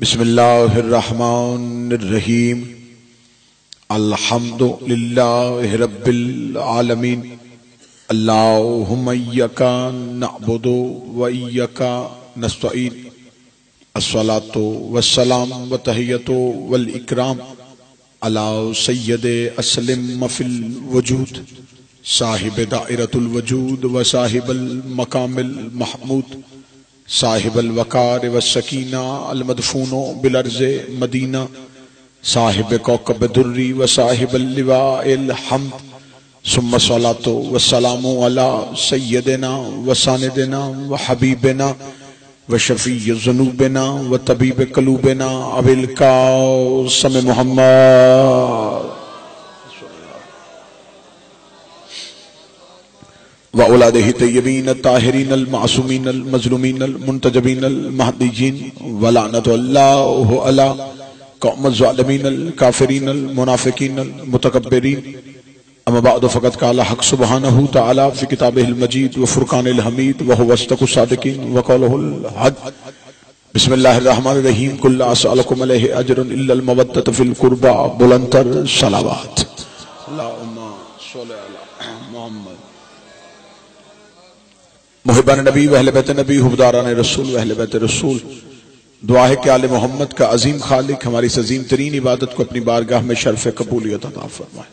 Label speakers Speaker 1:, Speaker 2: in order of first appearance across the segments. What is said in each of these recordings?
Speaker 1: بسم اللہ الرحمن الرحیم الحمد للہ رب العالمین اللہم ایاک نعبد و ایاک نستعین الصلاة والسلام والتحیۃ والاکرام علی سید اسلم فی الوجود صاحب دائرۃ الوجود و صاحب المقام المحمود صاحب الوقار والسکینہ المدفون بالارض مدینہ صاحب کوكب دری و صاحب اللواء الحمد ثم الصلاة والسلام علی سیدنا و ساندنا و حبیبنا و شفیع ذنوبنا و طبیب قلوبنا ابی القاسم محمد وأولادہ طیبین الطاہرین المعصومین المظلومین المنتجبین المہدیین ولعنت اللہ علی قوم الظالمین الکافرین المنافقین المتکبرین اما بعد فقد قال حق سبحانہ تعالی فی کتابہ المجید وفرقان الحمید وهو اصدق الصادقین وقولہ الحق بسم اللہ الرحمن الرحیم قل لا اسألکم علیہ اجر الا المودۃ فی القربى بلندتر صلوات اللہم صلی علی محمد محبان نبی و اہل بیت نبی حبداران رسول و اہل بیت رسول دعا ہے کہ آل محمد کا عظیم خالق ہماری اس عظیم ترین عبادت کو اپنی بارگاہ میں شرف قبولیت عطا فرمائے۔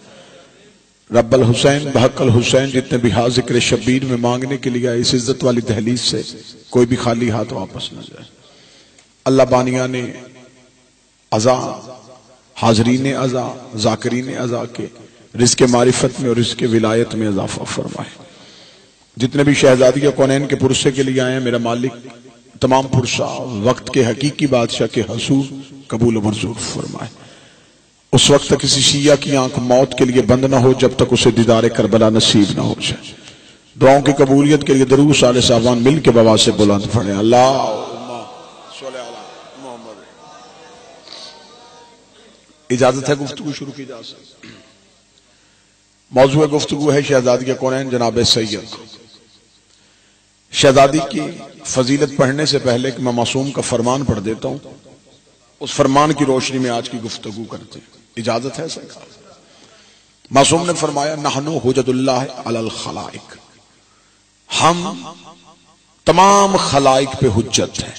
Speaker 1: رب الحسین بحق الحسین جتنے بھی ہاں ذکر شبیر میں مانگنے کے لیے اس عزت والی دہلیز سے کوئی بھی خالی ہاتھ واپس نہ جائے۔ اللہ بانیان عزا حاضرین عزا ذاکرین عزا کے رزق معرفت میں اور رزق ولایت میں اضافہ فرمائے۔ جتنے بھی شہزادی کونین کے پرسے کے لیے آئے ہیں میرا مالک تمام پرسہ وقت کے حقیقی بادشاہ کے حضور قبول و منظور فرمائے۔ اس وقت تک کسی شیعہ کی آنکھ موت کے لیے بند نہ ہو جب تک اسے دیدار کربلا نصیب نہ ہو جائے۔ دعاؤں کی قبولیت کے لیے درود صالح صاحبان مل کے بابا سے بلند پڑھیں۔ اللہم صلی علی محمد۔ اجازت ہے گفتگو شروع کی جا سکتی؟ موضوع گفتگو ہے شہزادی کونین جناب سید۔ شہزادی کی فضیلت پڑھنے سے پہلے کہ میں معصوم کا فرمان پڑھ دیتا ہوں، اس فرمان کی روشنی میں آج کی گفتگو کرتے ہیں، اجازت ہے سرکار؟ معصوم نے فرمایا نحن حجت اللہ علی الخلائق، ہم تمام خلائق پہ حجت ہیں۔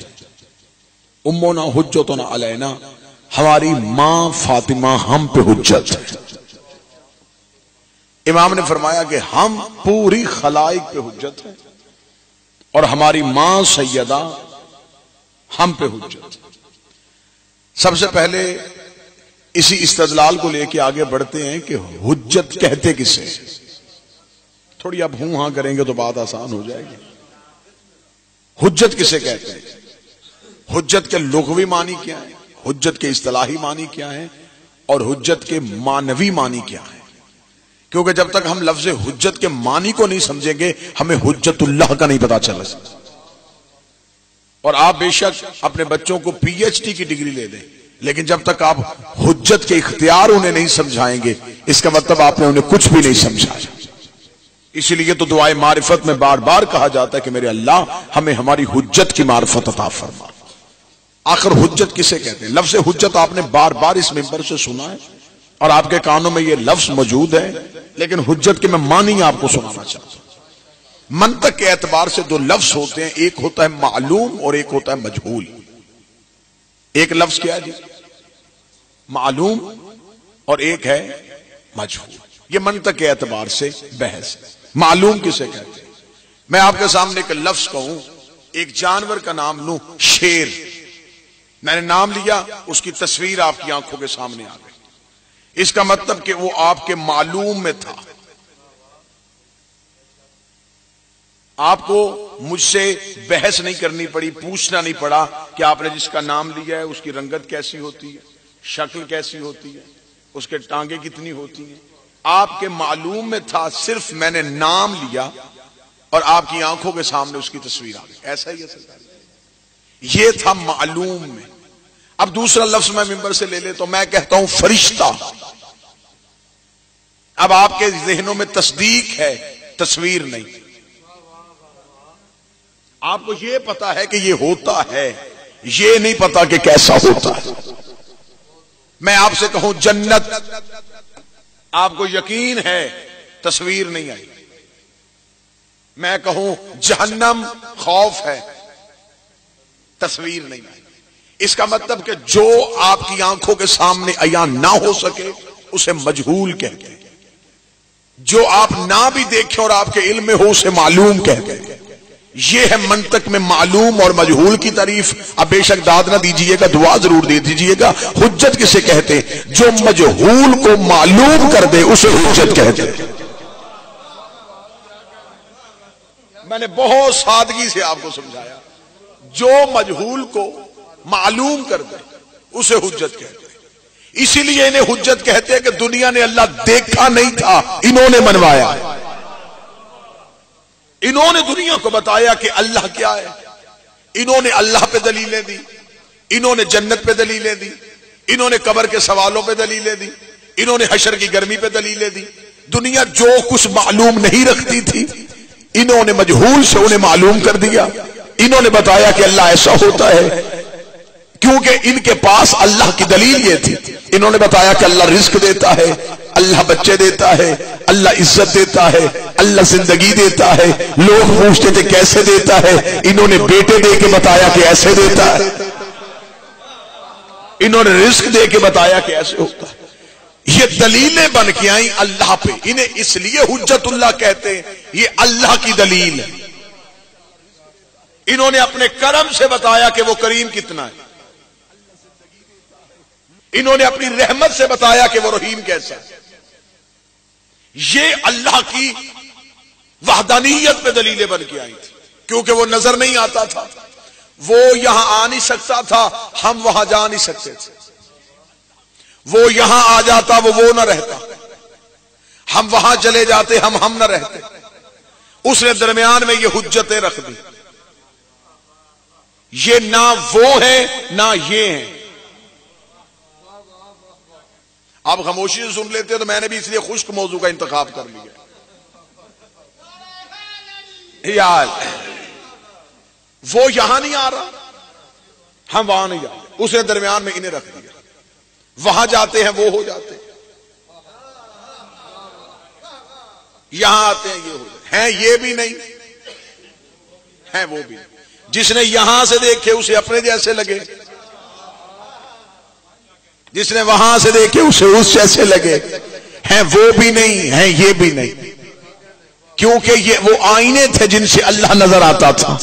Speaker 1: امنا حجتنا علینا، ہماری ماں فاطمہ ہم پہ حجت ہے۔ امام نے فرمایا کہ ہم پوری خلائق پہ حجت ہیں اور ہماری ماں سیدہ ہم پہ حجت۔ سب سے پہلے اسی استدلال کو لے کے آگے بڑھتے ہیں کہ حجت کہتے کسے؟ تھوڑی اب ہوں ہاں کریں گے تو بات آسان ہو جائے گی۔ حجت کسے کہتے ہیں؟ حجت کے لغوی معنی کیا ہے، حجت کے اصطلاحی معنی کیا ہے اور حجت کے معنوی معنی کیا ہے؟ کیونکہ جب تک ہم لفظ حجت کے معنی کو نہیں سمجھیں گے ہمیں حجت اللہ کا نہیں پتا چلا سکتا۔ اور آپ بے شک اپنے بچوں کو پی ایچ ڈی کی ڈگری لے دیں، لیکن جب تک آپ حجت کے اختیار انہیں نہیں سمجھائیں گے اس کا مطلب آپ نے انہیں کچھ بھی نہیں سمجھایا۔ اسی لیے تو دعائے معرفت میں بار بار کہا جاتا ہے کہ میرے اللہ ہمیں ہماری حجت کی معرفت عطا فرما۔ آخر حجت کسے کہتے ہیں؟ لفظ حجت آپ نے بار بار اس ممبر سے سنا ہے اور آپ کے کانوں میں یہ لفظ موجود ہے، لیکن حجت کے میں معنی آپ کو سنانا چاہتا ہوں۔ منطق کے اعتبار سے دو لفظ ہوتے ہیں، ایک ہوتا ہے معلوم اور ایک ہوتا ہے مجہول۔ ایک لفظ کیا ہے جی؟ معلوم اور ایک ہے مجہول۔ یہ منطق کے اعتبار سے بحث ہے۔ معلوم کسے کہتے ہیں؟ میں آپ کے سامنے ایک لفظ کہوں، ایک جانور کا نام لوں شیر، میں نے نام لیا، اس کی تصویر آپ کی آنکھوں کے سامنے آ گئی، اس کا مطلب کہ وہ آپ کے معلوم میں تھا۔ آپ کو مجھ سے بحث نہیں کرنی پڑی، پوچھنا نہیں پڑا کہ آپ نے جس کا نام لیا ہے اس کی رنگت کیسی ہوتی ہے، شکل کیسی ہوتی ہے، اس کے ٹانگیں کتنی ہوتی ہیں۔ آپ کے معلوم میں تھا، صرف میں نے نام لیا اور آپ کی آنکھوں کے سامنے اس کی تصویر آ گئی۔ ایسا ہی ہے، یہ تھا معلوم میں۔ اب دوسرا لفظ میں ممبر سے لے لے تو میں کہتا ہوں فرشتہ۔ اب آپ کے ذہنوں میں تصدیق ہے، تصویر نہیں۔ آپ کو یہ پتا ہے کہ یہ ہوتا ہے، یہ نہیں پتا کہ کیسا ہوتا ہے. میں آپ سے کہوں جنت آپ کو یقین ہے تصویر نہیں آئی. میں کہوں جہنم خوف ہے تصویر نہیں آئی. اس کا مطلب کہ جو آپ کی آنکھوں کے سامنے عیاں نہ ہو سکے اسے مجہول کہتے ہیں. جو آپ نہ بھی دیکھیں اور آپ کے علم میں ہو اسے معلوم کہتے ہیں. یہ ہے منطق میں معلوم اور مجہول کی تعریف. اب بے شک داد نہ دیجئے گا, دعا ضرور دے دیجئے گا. حجت کسے کہتے ہیں؟ جو مجہول کو معلوم کر دے اسے حجت کہتے ہیں. میں نے بہت سادگی سے آپ کو سمجھایا. جو مجہول کو معلوم کر دے اسے حجت کہتے ہیں. اسی لیے انہیں حجت کہتے ہیں کہ دنیا نے اللہ دیکھا نہیں تھا, انہوں نے منوایا. انہوں نے دنیا کو بتایا کہ اللہ کیا ہے. انہوں نے اللہ پہ دلیلیں دی, انہوں نے جنت پہ دلیلیں دی, انہوں نے قبر کے سوالوں پہ دلیلیں دی, انہوں نے حشر کی گرمی پہ دلیلیں دی. دنیا جو کچھ معلوم نہیں رکھتی تھی انہوں نے مجہول سے انہیں معلوم کر دیا. انہوں نے بتایا کہ اللہ ایسا ہوتا ہے کیونکہ ان کے پاس اللہ کی دلیل یہ تھی. انہوں نے بتایا کہ اللہ رزق دیتا ہے, اللہ بچے دیتا ہے, اللہ عزت دیتا ہے, اللہ زندگی دیتا ہے. لوگ پوچھتے تھے کیسے دیتا ہے, انہوں نے بیٹے دے کے بتایا کہ ایسے دیتا ہے. انہوں نے رزق دے کے بتایا کہ ایسے ہوتا ہے. یہ دلیلیں بن کے آئیں اللہ پہ. انہیں اس لیے حجت اللہ کہتے ہیں, یہ اللہ کی دلیل ہے. انہوں نے اپنے کرم سے بتایا کہ وہ کریم کتنا ہے. انہوں نے اپنی رحمت سے بتایا کہ وہ رحیم کیسا ہے. یہ اللہ کی وحدانیت پہ دلیلیں بن کے آئی تھی کیونکہ وہ نظر نہیں آتا تھا, وہ یہاں آ نہیں سکتا تھا, ہم وہاں جا نہیں سکتے تھے. وہ یہاں آ جاتا وہ نہ رہتا, ہم وہاں چلے جاتے ہم نہ رہتے. اس نے درمیان میں یہ حجتیں رکھ دی. یہ نہ وہ ہے نہ یہ ہیں. آپ خاموشی سے سن لیتے تو میں نے بھی اس لیے خشک موضوع کا انتخاب کر لیا. یار وہ یہاں نہیں آ رہا, ہم وہاں نہیں جاتے. اس نے درمیان میں انہیں رکھ دیا. وہاں جاتے ہیں وہ ہو جاتے ہیں, یہاں آتے ہیں یہ ہو جاتے ہیں. یہ بھی نہیں ہے وہ بھی نہیں. جس نے یہاں سے دیکھے اسے اپنے جیسے لگے, جس نے وہاں سے دیکھے اسے اس جیسے لگے. ہیں وہ بھی نہیں ہیں یہ بھی نہیں, کیونکہ یہ وہ آئینے تھے جن سے اللہ نظر آتا تھا.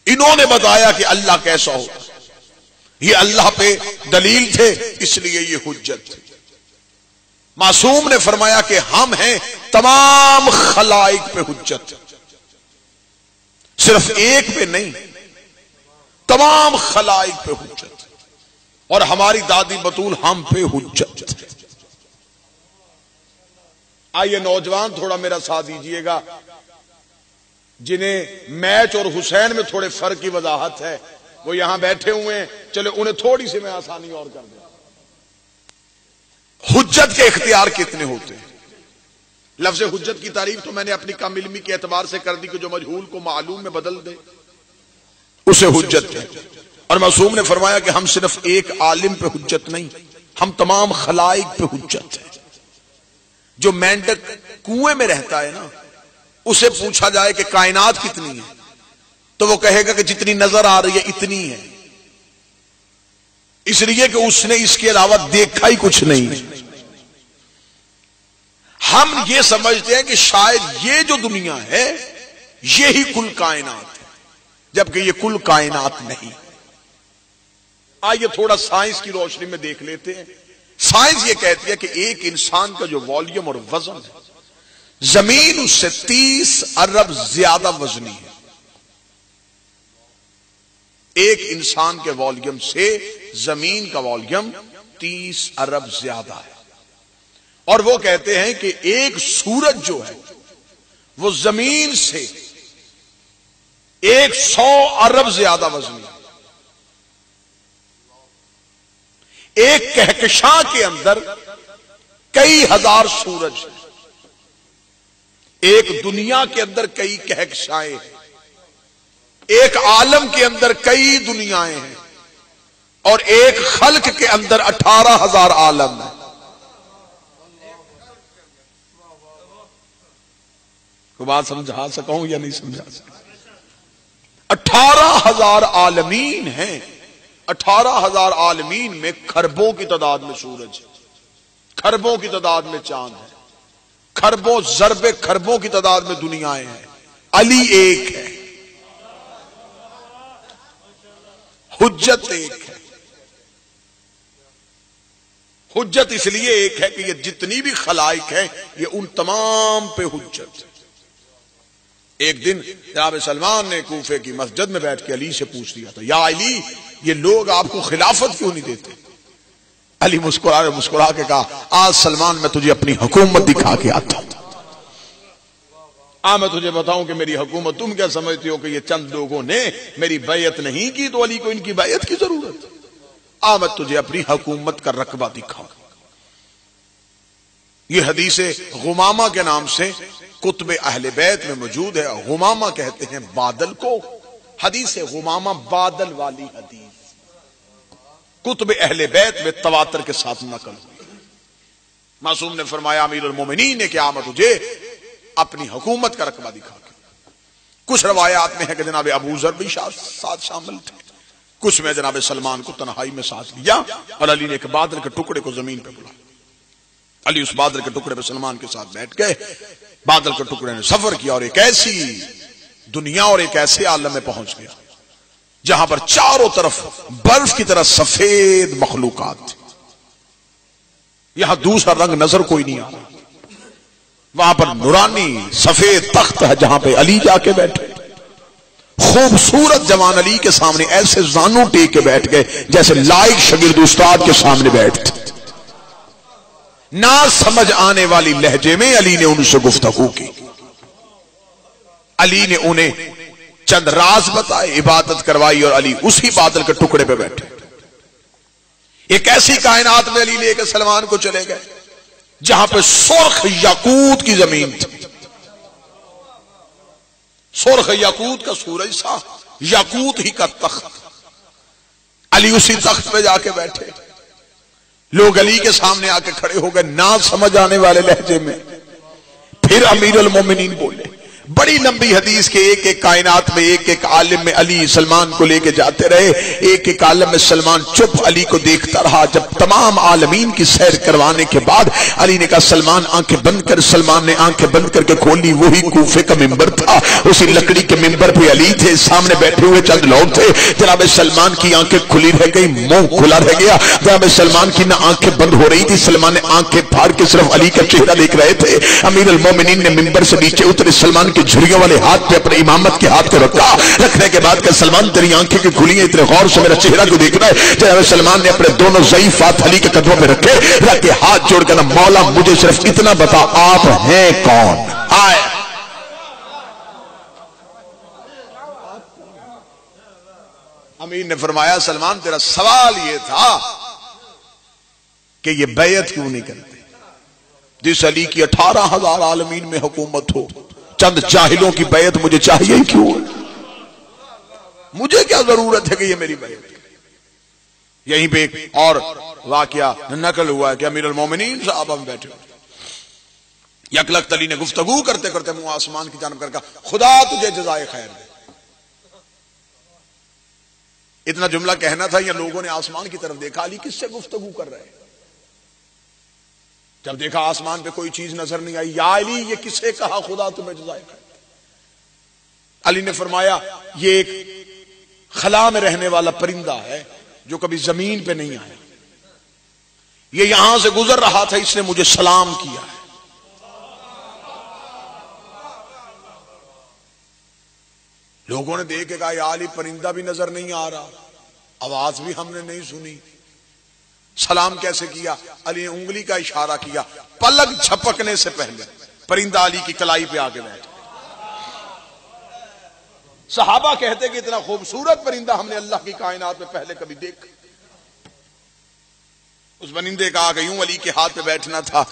Speaker 1: انہوں نے بتایا کہ اللہ کیسا ہو, یہ اللہ پہ دلیل تھے, اس لیے یہ حجت تھی. معصوم نے فرمایا کہ ہم ہیں تمام خلائق پہ حجت, صرف ایک پہ نہیں, تمام خلائق پہ حجت. اور ہماری دادی بطول ہم پہ حجت. آئیے نوجوان تھوڑا میرا ساتھ دیجئے گا, جنہیں میچ اور حسین میں تھوڑے فرق کی وضاحت ہے, وہ یہاں بیٹھے ہوئے ہیں, چلے انہیں تھوڑی سی میں آسانی اور کر دوں. حجت کے اختیار کتنے ہوتے ہیں؟ لفظ حجت کی تعریف تو میں نے اپنی کم علمی کے اعتبار سے کر دی کہ جو مجہول کو معلوم میں بدل دے اسے حجت کہتے ہیں. اور معصوم نے فرمایا کہ ہم صرف ایک عالم پہ حجت نہیں, ہم تمام خلائق پہ حجت ہے. جو مینڈک کنویں میں رہتا ہے نا, اسے پوچھا جائے کہ کائنات کتنی ہے تو وہ کہے گا کہ جتنی نظر آ رہی ہے اتنی ہے, اس لیے کہ اس نے اس کے علاوہ دیکھا ہی کچھ نہیں. ہم یہ سمجھتے ہیں کہ شاید یہ جو دنیا ہے یہی کل کائنات ہے, جبکہ یہ کل کائنات نہیں. آئیے تھوڑا سائنس کی روشنی میں دیکھ لیتے ہیں. سائنس یہ کہتی ہے کہ ایک انسان کا جو والیوم اور وزن ہے, زمین اس سے 30 ارب زیادہ وزنی ہے. ایک انسان کے والیوم سے زمین کا والیوم 30 ارب زیادہ ہے. اور وہ کہتے ہیں کہ ایک سورج جو ہے وہ زمین سے 100 ارب زیادہ وزنی ہے. ایک کہکشاں کے اندر کئی ہزار سورج ہیں, ایک دنیا کے اندر کئی کہکشائیں ہیں. ایک عالم کے اندر کئی دنیایں ہیں اور ایک خلق کے اندر 18,000 عالم ہیں. کوئی بات سمجھا سکا ہوں یا نہیں سمجھا سکا؟ 18,000 عالمین ہیں. 18,000 عالمین میں کھربوں کی تعداد میں سورج ہے، کھربوں کی تعداد میں چاند ہے، کھربوں ضرب کھربوں کی تعداد میں دنیایں ہیں. علی ایک ہے، حجت ایک ہے. حجت اس لیے ایک ہے کہ یہ جتنی بھی خلائق ہے یہ ان تمام پہ حجت ہے. ایک دن جناب سلمان نے کوفے کی مسجد میں بیٹھ کے علی سے پوچھ لیا تھا، یا علی یہ لوگ آپ کو خلافت کیوں نہیں دیتے؟ علی مسکرا کے کہا، آج سلمان میں تجھے اپنی حکومت دکھا کے آتا ہوں. میں تجھے بتاؤں کہ میری حکومت، تم کیا سمجھتی ہو کہ یہ چند لوگوں نے میری بیعت نہیں کی تو علی کو ان کی بیعت کی ضرورت؟ میں تجھے اپنی حکومت کا رقبہ دکھاؤں. یہ حدیث غمامہ کے نام سے کتب اہل بیت میں موجود ہے. غمامہ کہتے ہیں بادل کو. حدیث غمامہ بادل والی حدیث کتب اہل بیت میں تواتر کے ساتھ نقل ہوئی. معصوم نے فرمایا امیر المومنین نے کیا میں تجھے اپنی حکومت کا رقبہ دکھا کے. کچھ روایات میں ہے کہ جناب ابو ذر بھی ساتھ شامل تھے، کچھ میں جناب سلمان کو تنہائی میں ساتھ لیا اور علی نے ایک بادل کے ٹکڑے کو زمین پہ بلایا. علی اس بادل کے ٹکڑے پہ سلمان کے ساتھ بیٹھ گئے. بادل کے ٹکڑے نے سفر کیا اور ایک ایسی دنیا اور ایک ایسے عالم میں پہنچ گیا جہاں پر چاروں طرف برف کی طرح سفید مخلوقات تھی. یہاں دوسرا رنگ نظر کوئی نہیں آ رہا. وہاں پر نورانی سفید تخت ہے جہاں پہ علی جا کے بیٹھے. خوبصورت جوان علی کے سامنے ایسے زانو ٹیک کے بیٹھ گئے جیسے لائق شاگرد استاد کے سامنے بیٹھتے. نہ سمجھ آنے والی لہجے میں علی نے ان سے گفتگو کی. علی نے انہیں چند راز بتائے، عبادت کروائی اور علی اسی بادل کے ٹکڑے پہ بیٹھے. ایک ایسی کائنات میں علی لے کے سلمان کو چلے گئے جہاں پہ سرخ یاقوت کی زمین تھی. سرخ یاقوت کا سورج سا، یاقوت ہی کا تخت. علی اسی تخت پہ جا کے بیٹھے. لوگ علی کے سامنے آ کے کھڑے ہو گئے نہ سمجھ آنے والے لہجے میں. پھر امیر المومنین بولے. بڑی لمبی حدیث کے ایک ایک کائنات میں ایک ایک عالم میں علی سلمان کو لے کے جاتے رہے. ایک ایک عالم میں سلمان چپ علی کو دیکھتا رہا. جب تمام عالمین کی سیر کروانے کے بعد علی نے کہا سلمان آنکھیں بند کر. سلمان نے آنکھیں بند کر کے کھولی. وہی کوفے کا ممبر تھا، اسی لکڑی کے ممبر پہ علی تھے. سامنے بیٹھے ہوئے چند لوگ تھے. جناب سلمان کی آنکھیں کھلی رہ گئی، منہ کھلا رہ گیا. جناب سلمان کی نہ آنکھیں بند ہو رہی تھی. سلمان نے آنکھیں پھاڑ کے صرف علی کا چہرہ دیکھ رہے تھے. امیر المومنین نے ممبر سے نیچے اترے، سلمان کے جھریوں والے ہاتھ پہ اپنے امامت کے ہاتھ کو رکھا. رکھنے کے بعد کہ سلمان تیری آنکھیں کی کھلی ہیں، اتنے غور سے میرا چہرہ کو دیکھ رہا ہے. جناب سلمان نے اپنے دونوں ضعیف ہاتھ علی کے قدموں پہ رکھے، رکھ کے ہاتھ جوڑ کر مولا مجھے صرف اتنا بتا آپ ہیں کون؟ آئے امیر نے فرمایا سلمان تیرا سوال یہ تھا کہ یہ بیعت کیوں نہیں کرتے جس علی کی 18,000 عالمین میں حکومت ہو. چند جاہلوں کی بیعت مجھے چاہیے کیوں؟ مجھے کیا ضرورت ہے کہ یہ میری بیعت کرے؟ یہیں پہ ایک اور واقعہ نقل ہوا ہے کہ امیر المومنین صحابہ میں بیٹھے یکلخت علی نے گفتگو کرتے کرتے منہ آسمان کی جانب کر کہا خدا تجھے جزائے خیر دے. اتنا جملہ کہنا تھا یا لوگوں نے آسمان کی طرف دیکھا علی کس سے گفتگو کر رہے ہیں. جب دیکھا آسمان پہ کوئی چیز نظر نہیں آئی، یا علی یہ کسے کہا خدا تمہیں جزائے خیر. علی نے فرمایا یہ ایک خلا میں رہنے والا پرندہ ہے جو کبھی زمین پہ نہیں آیا. یہ یہاں سے گزر رہا تھا، اس نے مجھے سلام کیا ہے. لوگوں نے دیکھ کے کہا یا علی پرندہ بھی نظر نہیں آ رہا، آواز بھی ہم نے نہیں سنی، سلام کیسے کیا؟ علی نے انگلی کا اشارہ کیا. پلک جھپکنے سے پہلے پرندہ علی کی کلائی پہ آگے بیٹھا. صحابہ کہتے کہ اتنا خوبصورت پرندہ ہم نے اللہ کی کائنات میں پہلے کبھی دیکھا. اس پرندے کا آگے یوں علی کے ہاتھ پہ بیٹھنا تھا.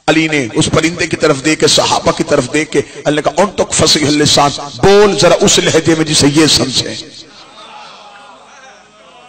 Speaker 1: علی نے اس پرندے کی طرف دیکھ کے صحابہ کی طرف دیکھ کے اللہ نے کہا انطق فصیح اللسان، بول ذرا اس لہجے میں جسے یہ سمجھے،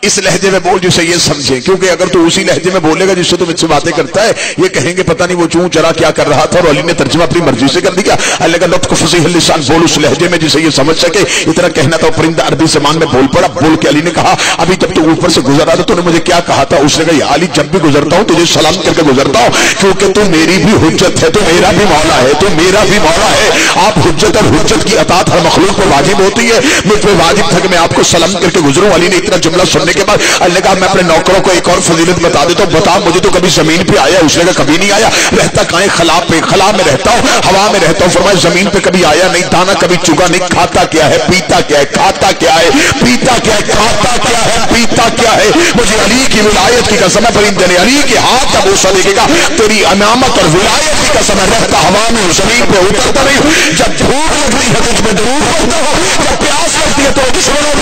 Speaker 1: اس لہجے میں بول جسے یہ سمجھے، کیونکہ اگر تو اسی لہجے میں بولے گا جس سے تم ان سے باتیں کرتا ہے یہ کہیں گے پتہ نہیں وہ چون چرا کیا کر رہا تھا، اور علی نے ترجمہ اپنی مرضی سے کر دیا۔ اللہ کا نطق فصیح اللسان، بول اس لہجے میں جسے یہ سمجھ سکے، اتنا کہنا تھا۔ پرندہ عربی زبان میں بول پڑا، بول کے علی نے کہا ابھی جب تو اوپر سے گزر رہا تھا تو نے مجھے کیا کہا تھا؟ اس نے کہا یا علی جب بھی گزرتا ہوں تجھے سلام کر کے گزرتا ہوں، کیونکہ تو میری بھی حجت ہے، تو میرا بھی مولا ہے، تو میرا بھی مولا ہے۔ آپ حجت اور حجت کی اطاعت ہر مخلوق پر واجب ہوتی ہے، مجھ پہ واجب تھا کہ میں آپ کو سلام کر کے گزروں۔ علی نے اتنا جملہ سننے کے بعد اللہ نے کہا میں اپنے نوکروں کو ایک اور فضیلت بتا دیتا ہوں، بتا مجھے تو کبھی زمین پہ آیا؟ اس نے کہا کبھی نہیں آیا۔ رہتا کہاں؟ خلا پہ، خلا میں رہتا ہوں، ہوا میں رہتا ہوں۔ فرمایا زمین پہ کبھی آیا نہیں، دانا کبھی چگا نہیں، کھاتا کیا ہے، پیتا کیا ہے، کھاتا کیا ہے، پیتا کیا ہے، کھاتا کیا ہے، پیتا کیا ہے؟ مجھے علی کی ولایت کی قسم ہے، پرندے نے علی کے ہاتھ کا بوسہ دیکھے گا، تیری امامت اور ولایت کی قسم ہے، رہتا ہوا میں ہوں، زمین پہ اترتا نہیں ہوں، جب بھوک لگتی ہے تو میں درود پڑھتا ہوں، جب پیاس لگتی ہے تو دشمنوں کو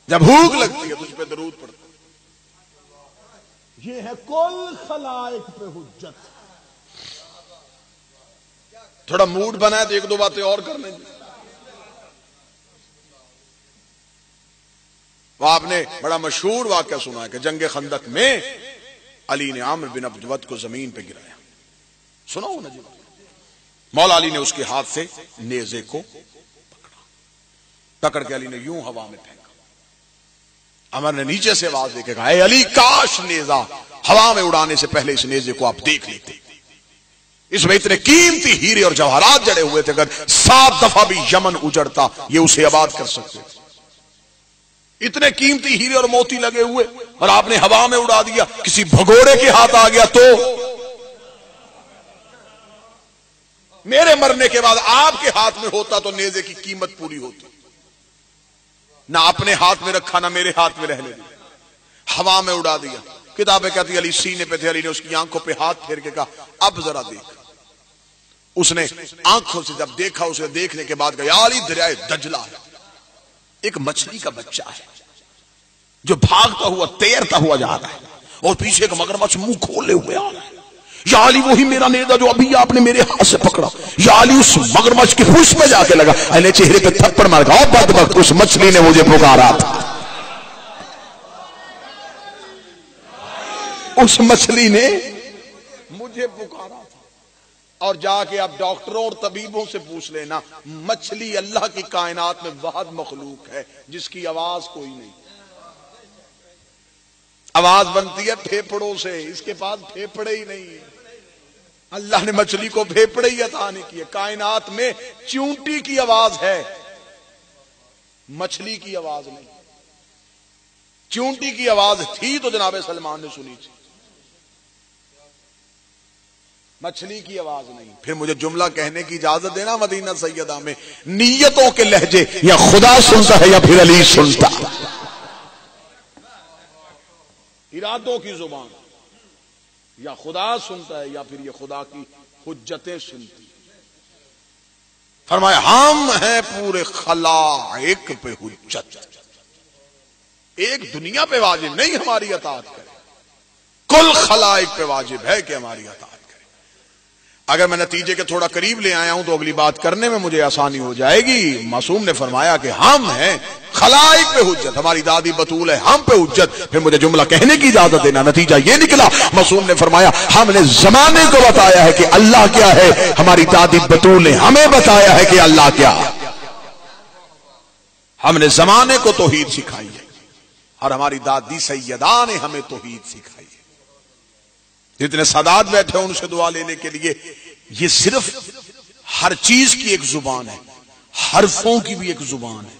Speaker 1: جب بھوک لگتی ہے تجھ پہ درود پڑتا ہوں۔ یہ ہے کل خلائق پہ حجت۔ تھوڑا موڈ بنا ہے تو ایک دو باتیں اور کرنے دی۔ وہ آپ نے بڑا مشہور واقعہ سنا ہے کہ جنگ خندق میں علی نے عامر بن عبد کو زمین پہ گرایا، سنا ہو نا جی؟ مولا علی نے اس کے ہاتھ سے نیزے کو پکڑا، پکڑ کے علی نے یوں ہوا میں پھینکا۔ عمر نے نیچے سے آواز دے کے کہا اے علی کاش نیزہ ہوا میں اڑانے سے پہلے اس نیزے کو آپ دیکھ لیتے، اس میں اتنے قیمتی ہیرے اور جواہرات جڑے ہوئے تھے، اگر 7 دفعہ بھی یمن اجڑتا یہ اسے آباد کر سکتے تھے۔ اتنے قیمتی ہیرے اور موتی لگے ہوئے اور آپ نے ہوا میں اڑا دیا، کسی بھگوڑے کے ہاتھ آ گیا تو میرے مرنے کے بعد آپ کے ہاتھ میں ہوتا تو نیزے کی قیمت پوری ہوتی، نہ اپنے ہاتھ میں رکھا نہ میرے ہاتھ میں رہنے دیا، ہوا میں اڑا دیا۔ کتابیں کہتی علی سینے پہ تھے، علی نے اس کی آنکھوں پہ ہاتھ پھیر کے کہا اب ذرا دیکھ۔ اس نے آنکھوں سے جب دیکھا، اسے دیکھنے کے بعد کہا یا علی دریائے دجلہ ہے، ایک مچھلی کا بچہ ہے جو بھاگتا ہوا تیرتا ہوا جا رہا ہے اور پیچھے کا مگرمچھ منہ کھولے ہوئے آ رہا ہے۔ یا علی وہی میرا نیزہ جو ابھی آپ نے میرے ہاتھ سے پکڑا۔ یا علی اس مگرمچھ کی پوچھ میں جا کے لگا، علی چہرے پہ تھپڑ مار گا، بدبخت اس مچھلی نے مجھے پکارا تھا، اس مچھلی نے مجھے پکارا تھا۔ اور جا کے اب ڈاکٹروں اور طبیبوں سے پوچھ لینا، مچھلی اللہ کی کائنات میں واحد مخلوق ہے جس کی آواز کوئی نہیں، آواز بنتی ہے پھیپڑوں سے، اس کے پاس پھیپڑے ہی نہیں ہیں۔ اللہ نے مچھلی کو پھیپڑے ہی عطا نہیں کیے۔ کائنات میں چونٹی کی آواز ہے، مچھلی کی آواز نہیں۔ چونٹی کی آواز تھی تو جناب سلمان نے سنی تھی، مچھلی کی آواز نہیں۔ پھر مجھے جملہ کہنے کی اجازت دینا، مدینہ سیدہ میں نیتوں کے لہجے یا خدا سنتا ہے یا پھر علی سنتا، ارادوں کی زبان یا خدا سنتا ہے یا پھر یہ خدا کی حجتیں سنتی۔ فرمایا ہم ہیں پورے خلائق پہ حجت، ایک دنیا پہ واجب نہیں ہماری اطاعت کرے، کل خلائق پہ واجب ہے کہ ہماری اطاعت کرے۔ اگر میں نتیجے کے تھوڑا قریب لے آیا ہوں تو اگلی بات کرنے میں مجھے آسانی ہو جائے گی۔ معصوم نے فرمایا کہ ہم ہیں خلائق پہ حجت، ہماری دادی بطول ہے ہم پہ حجت۔ پھر مجھے جملہ کہنے کی اجازت دینا، نتیجہ یہ نکلا، معصوم نے فرمایا ہم نے زمانے کو بتایا ہے کہ اللہ کیا ہے، ہماری دادی بطول نے ہمیں بتایا ہے کہ اللہ کیا ہے۔ ہم نے زمانے کو توحید سکھائی ہے اور ہماری دادی سیدہ نے ہمیں توحید سکھائی ہے۔ جتنے سادات بیٹھے ان سے دعا لینے کے لیے، یہ صرف ہر چیز کی ایک زبان ہے، حرفوں کی بھی ایک زبان ہے،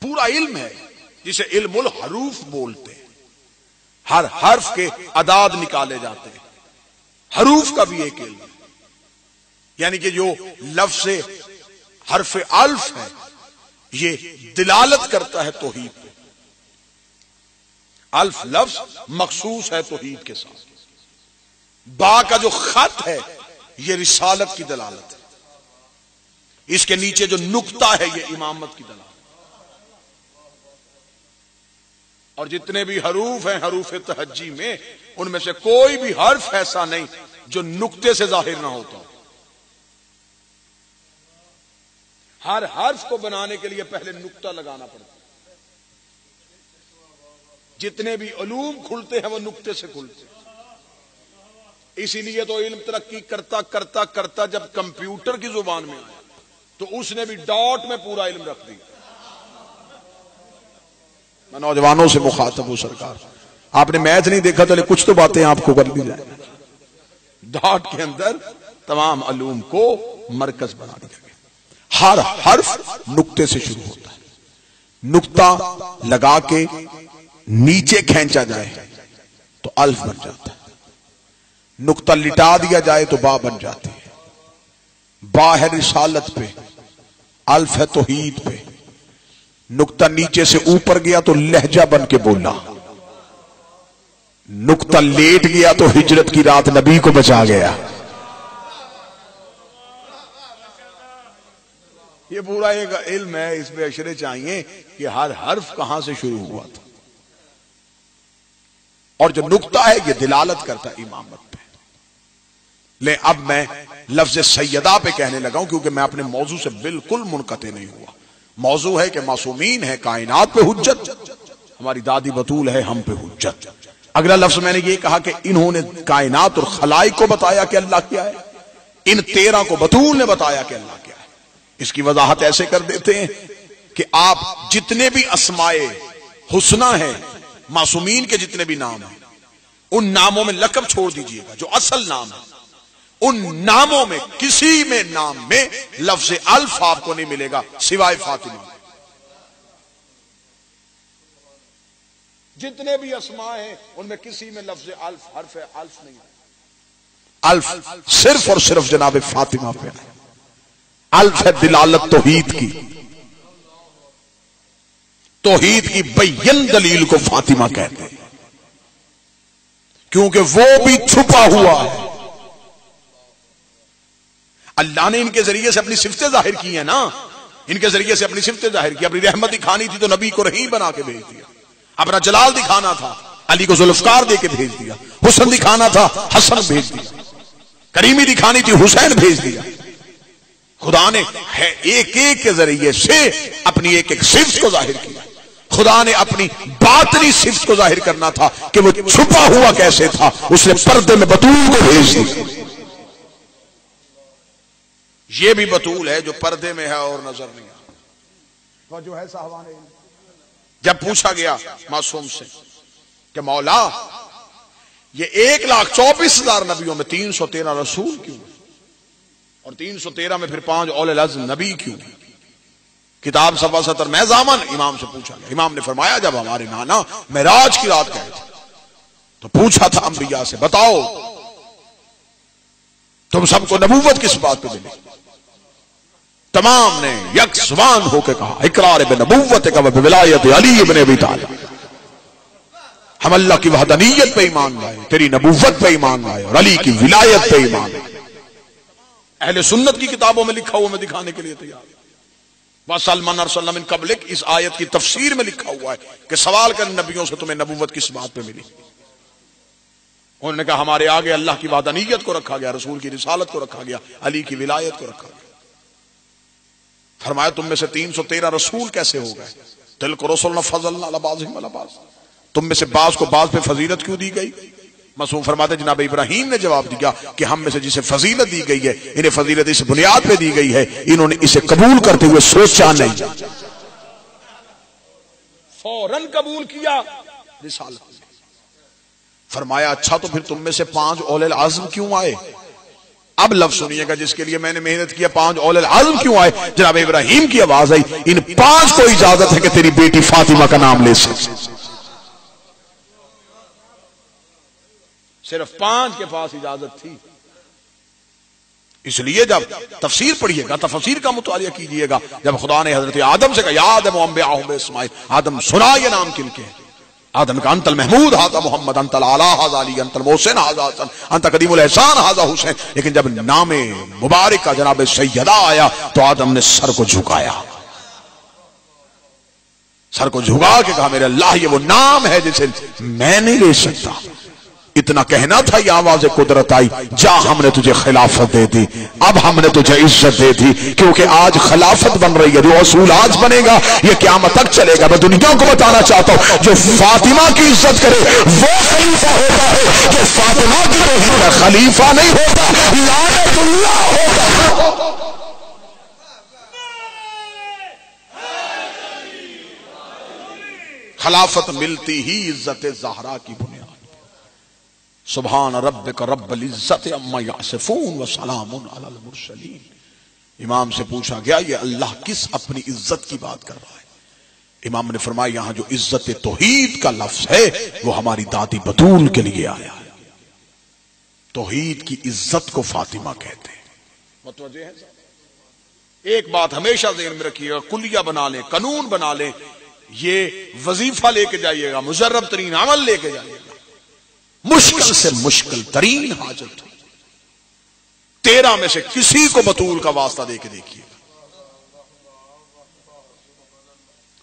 Speaker 1: پورا علم ہے جسے علم الحروف بولتے ہیں۔ ہر حرف کے اعداد نکالے جاتے ہیں، حروف کا بھی ایک علم ہے، یعنی کہ جو لفظ حرف الف ہے یہ دلالت کرتا ہے توحید پہ۔ الف لفظ مخصوص ہے توحید کے ساتھ، با کا جو خط ہے یہ رسالت کی دلالت ہے، اس کے نیچے جو نقطہ ہے یہ امامت کی دلالت، اور جتنے بھی حروف ہیں حروف تہجی میں، ان میں سے کوئی بھی حرف ایسا نہیں جو نقطے سے ظاہر نہ ہوتا. ہر حرف کو بنانے کے لیے پہلے نقطہ لگانا پڑتا ہے. جتنے بھی علوم کھلتے ہیں وہ نقطے سے کھلتے ہیں. اسی لیے تو علم ترقی کرتا کرتا کرتا جب کمپیوٹر کی زبان میں آیا تو اس نے بھی ڈاٹ میں پورا علم رکھ دیا. میں نوجوانوں سے مخاطب ہوں سرکار، آپ نے میتھ نہیں دیکھا تو کچھ تو باتیں آپ کو کر دی جائیں. ڈاٹ کے اندر تمام علوم کو مرکز بنا دیا گیا. ہر حرف نقطے سے شروع ہوتا ہے. نقطہ لگا کے نیچے کھینچا جائے تو الف بن جاتا ہے. نقطہ لٹا دیا جائے تو با بن جاتی ہے. با ہے رسالت پہ، الف ہے توحید پہ. نقطہ نیچے سے اوپر گیا تو لہجہ بن کے بولا. نقطہ لیٹ گیا تو ہجرت کی رات نبی کو بچا گیا. یہ پورا ایک علم ہے، اس میں اشرے چاہیے کہ ہر حرف کہاں سے شروع ہوا تھا. اور جو نقطہ ہے یہ دلالت کرتا ہے امامت پہ. لے اب میں لفظ سیدہ پہ کہنے لگا ہوں کیونکہ میں اپنے موضوع سے بالکل منقطع نہیں ہوا. موضوع ہے کہ معصومین ہے کائنات پہ حجت، ہماری دادی بطول ہے ہم پہ حجت. اگلا لفظ میں نے یہ کہا کہ انہوں نے کائنات اور خلائق کو بتایا کہ اللہ کیا ہے، ان 13 کو بطول نے بتایا کہ اللہ کیا ہے. اس کی وضاحت ایسے کر دیتے ہیں کہ آپ جتنے بھی اسماء حسنہ ہیں، معصومین کے جتنے بھی نام ہیں، ان ناموں میں لقب چھوڑ دیجئے گا جو اصل نام ہے. ان ناموں میں کسی میں نام میں لفظ الف آپ کو نہیں ملے گا سوائے فاطمہ. جتنے بھی اسماء ہیں ان میں کسی میں لفظ الف حرف الف نہیں ہے. الف صرف اور صرف جناب فاطمہ پہ ہے. الف ہے دلالت توحید کی. توحید کی بین دلیل کو فاطمہ کہتے ہیں کیونکہ وہ بھی چھپا ہوا ہے. اللہ نے ان کے ذریعے سے اپنی صفتیں ظاہر کی ہیں نا، ان کے ذریعے سے اپنی صفتیں ظاہر کی. اپنی رحمت دکھانی تھی تو نبی کو رحیم بنا کے بھیج دیا. اپنا جلال دکھانا تھا علی کو ذوالفقار دے کے بھیج دیا. حسن دکھانا تھا حسن بھیج دیا. کریمی دکھانی تھی حسین بھیج دیا. خدا نے ایک ایک کے ذریعے سے اپنی ایک ایک صفت کو ظاہر کیا. خدا نے اپنی باطنی صفت کو ظاہر کرنا تھا کہ وہ چھپا ہوا کیسے تھا، اس نے پردے میں بطول کو بھیج دیا. یہ بھی بطول ہے جو پردے میں ہے اور نظر نہیں آتا. جو ہے صاحبان جب پوچھا گیا معصوم سے کہ مولا یہ 1,24,000 نبیوں میں 313 رسول کیوں، اور 313 میں پھر 5 اولو العزم نبی کیوں؟ کتاب صفحہ 70 میں زامن امام سے پوچھا گیا. امام نے فرمایا جب ہمارے نانا معراج کی رات گئے تھے تو پوچھا تھا انبیاء سے بتاؤ تم سب کو نبوت کس بات پہ ملی؟ تمام نے یک زبان ہو کے کہا اقرار بنبوت کا ولایت علی ابن ابی طالب. ہم اللہ کی وحدانیت پہ ایمان لائے، تیری نبوت پہ ایمان لائے اور علی کی ولایت پہ ایمان لائے. اہل سنت کی کتابوں میں لکھا ہوا میں دکھانے کے لیے تیار. وَسَلْمَنْ أَرْسَلْنَا مِنْ قَبْلِكَ اس آیت کی تفسیر میں لکھا ہوا ہے کہ سوال کر نبیوں سے تمہیں نبوت کس بات پہ ملی. انہوں نے کہا ہمارے آگے اللہ کی وحدانیت کو رکھا گیا، رسول کی رسالت کو رکھا گیا، علی کی ولایت کو رکھا گیا. فرمایا تم میں سے 313 رسول کیسے ہو گئے؟ تِلْكَ رُسُلُنَا فَضَّلْنَا عَلَىٰ بَعْضِهِمْ عَلَىٰ بَعْضٍ. تم میں سے بعض کو بعض پہ فضیلت کیوں دی گئی؟ معصوم فرماتے جناب ابراہیم نے جواب دیا کہ ہم میں سے جسے فضیلت دی گئی ہے انہیں فضیلت اس بنیاد پہ دی گئی ہے انہوں نے اسے قبول کرتے ہوئے سوچا نہیں، فوراً قبول کیا رسالت. فرمایا اچھا تو پھر تم میں سے 5 اولو العزم کیوں آئے؟ اب لفظ سنیے گا جس کے لیے میں نے محنت کیا. 5 اولو العزم کیوں آئے؟ جناب ابراہیم کی آواز آئی ان 5 کو اجازت ہے کہ تیری بیٹی فاطمہ کا نام لے سکے. صرف 5 کے پاس اجازت تھی. اس لیے جب تفسیر پڑھیے گا تفسیر کا مطالعہ کیجئے گا. جب خدا نے حضرت آدم سے کہا یا آدم انبئہم باسمائہم، آدم سنا یہ نام کن کے ہیں. آدم کا انت المحمود ھذا محمد، انت الاعلی ھذا علی، انت المحسن ھذا حسن، انت قدیم الاحسان ھذا حسین. لیکن جب نام مبارک کا جناب سیدہ آیا تو آدم نے سر کو جھکایا. سر کو جھکا کے کہا میرے اللہ یہ وہ نام ہے جسے میں نہیں لے سکتا. اتنا کہنا تھا یہ آواز قدرت آئی, جا ہم نے تجھے خلافت دے دی, اب ہم نے تجھے عزت دے دی, کیونکہ آج خلافت بن رہی ہے. جو اصول آج بنے گا یہ قیامت تک چلے گا. میں دنیا کو بتانا چاہتا ہوں جو فاطمہ کی عزت کرے وہ خلیفہ ہوتا ہے, جو فاطمہ کی توہین ہے خلیفہ نہیں ہوتا, لعنت اللہ ہوتا. خلافت ملتی ہی عزت زہرا کی بنیاد. سبحان ربک رب العزت عما یصفون وسلام علی المرسلین. امام سے پوچھا گیا یہ اللہ کس اپنی عزت کی بات کر رہا ہے؟ امام نے فرمایا یہاں جو عزت توحید کا لفظ ہے وہ ہماری دادی بطول کے لیے آیا ہے. توحید کی عزت کو فاطمہ کہتے ہیں. متوجہ ہے؟ ایک بات ہمیشہ ذہن میں رکھیے گا, کلیہ بنا لیں, قانون بنا لیں, یہ وظیفہ لے کے جائیے گا, مجرب ترین عمل لے کے جائیے گا. مشکل سے مشکل ترین حاجت 13 میں سے کسی کو بطول کا واسطہ دے کے دیکھیے.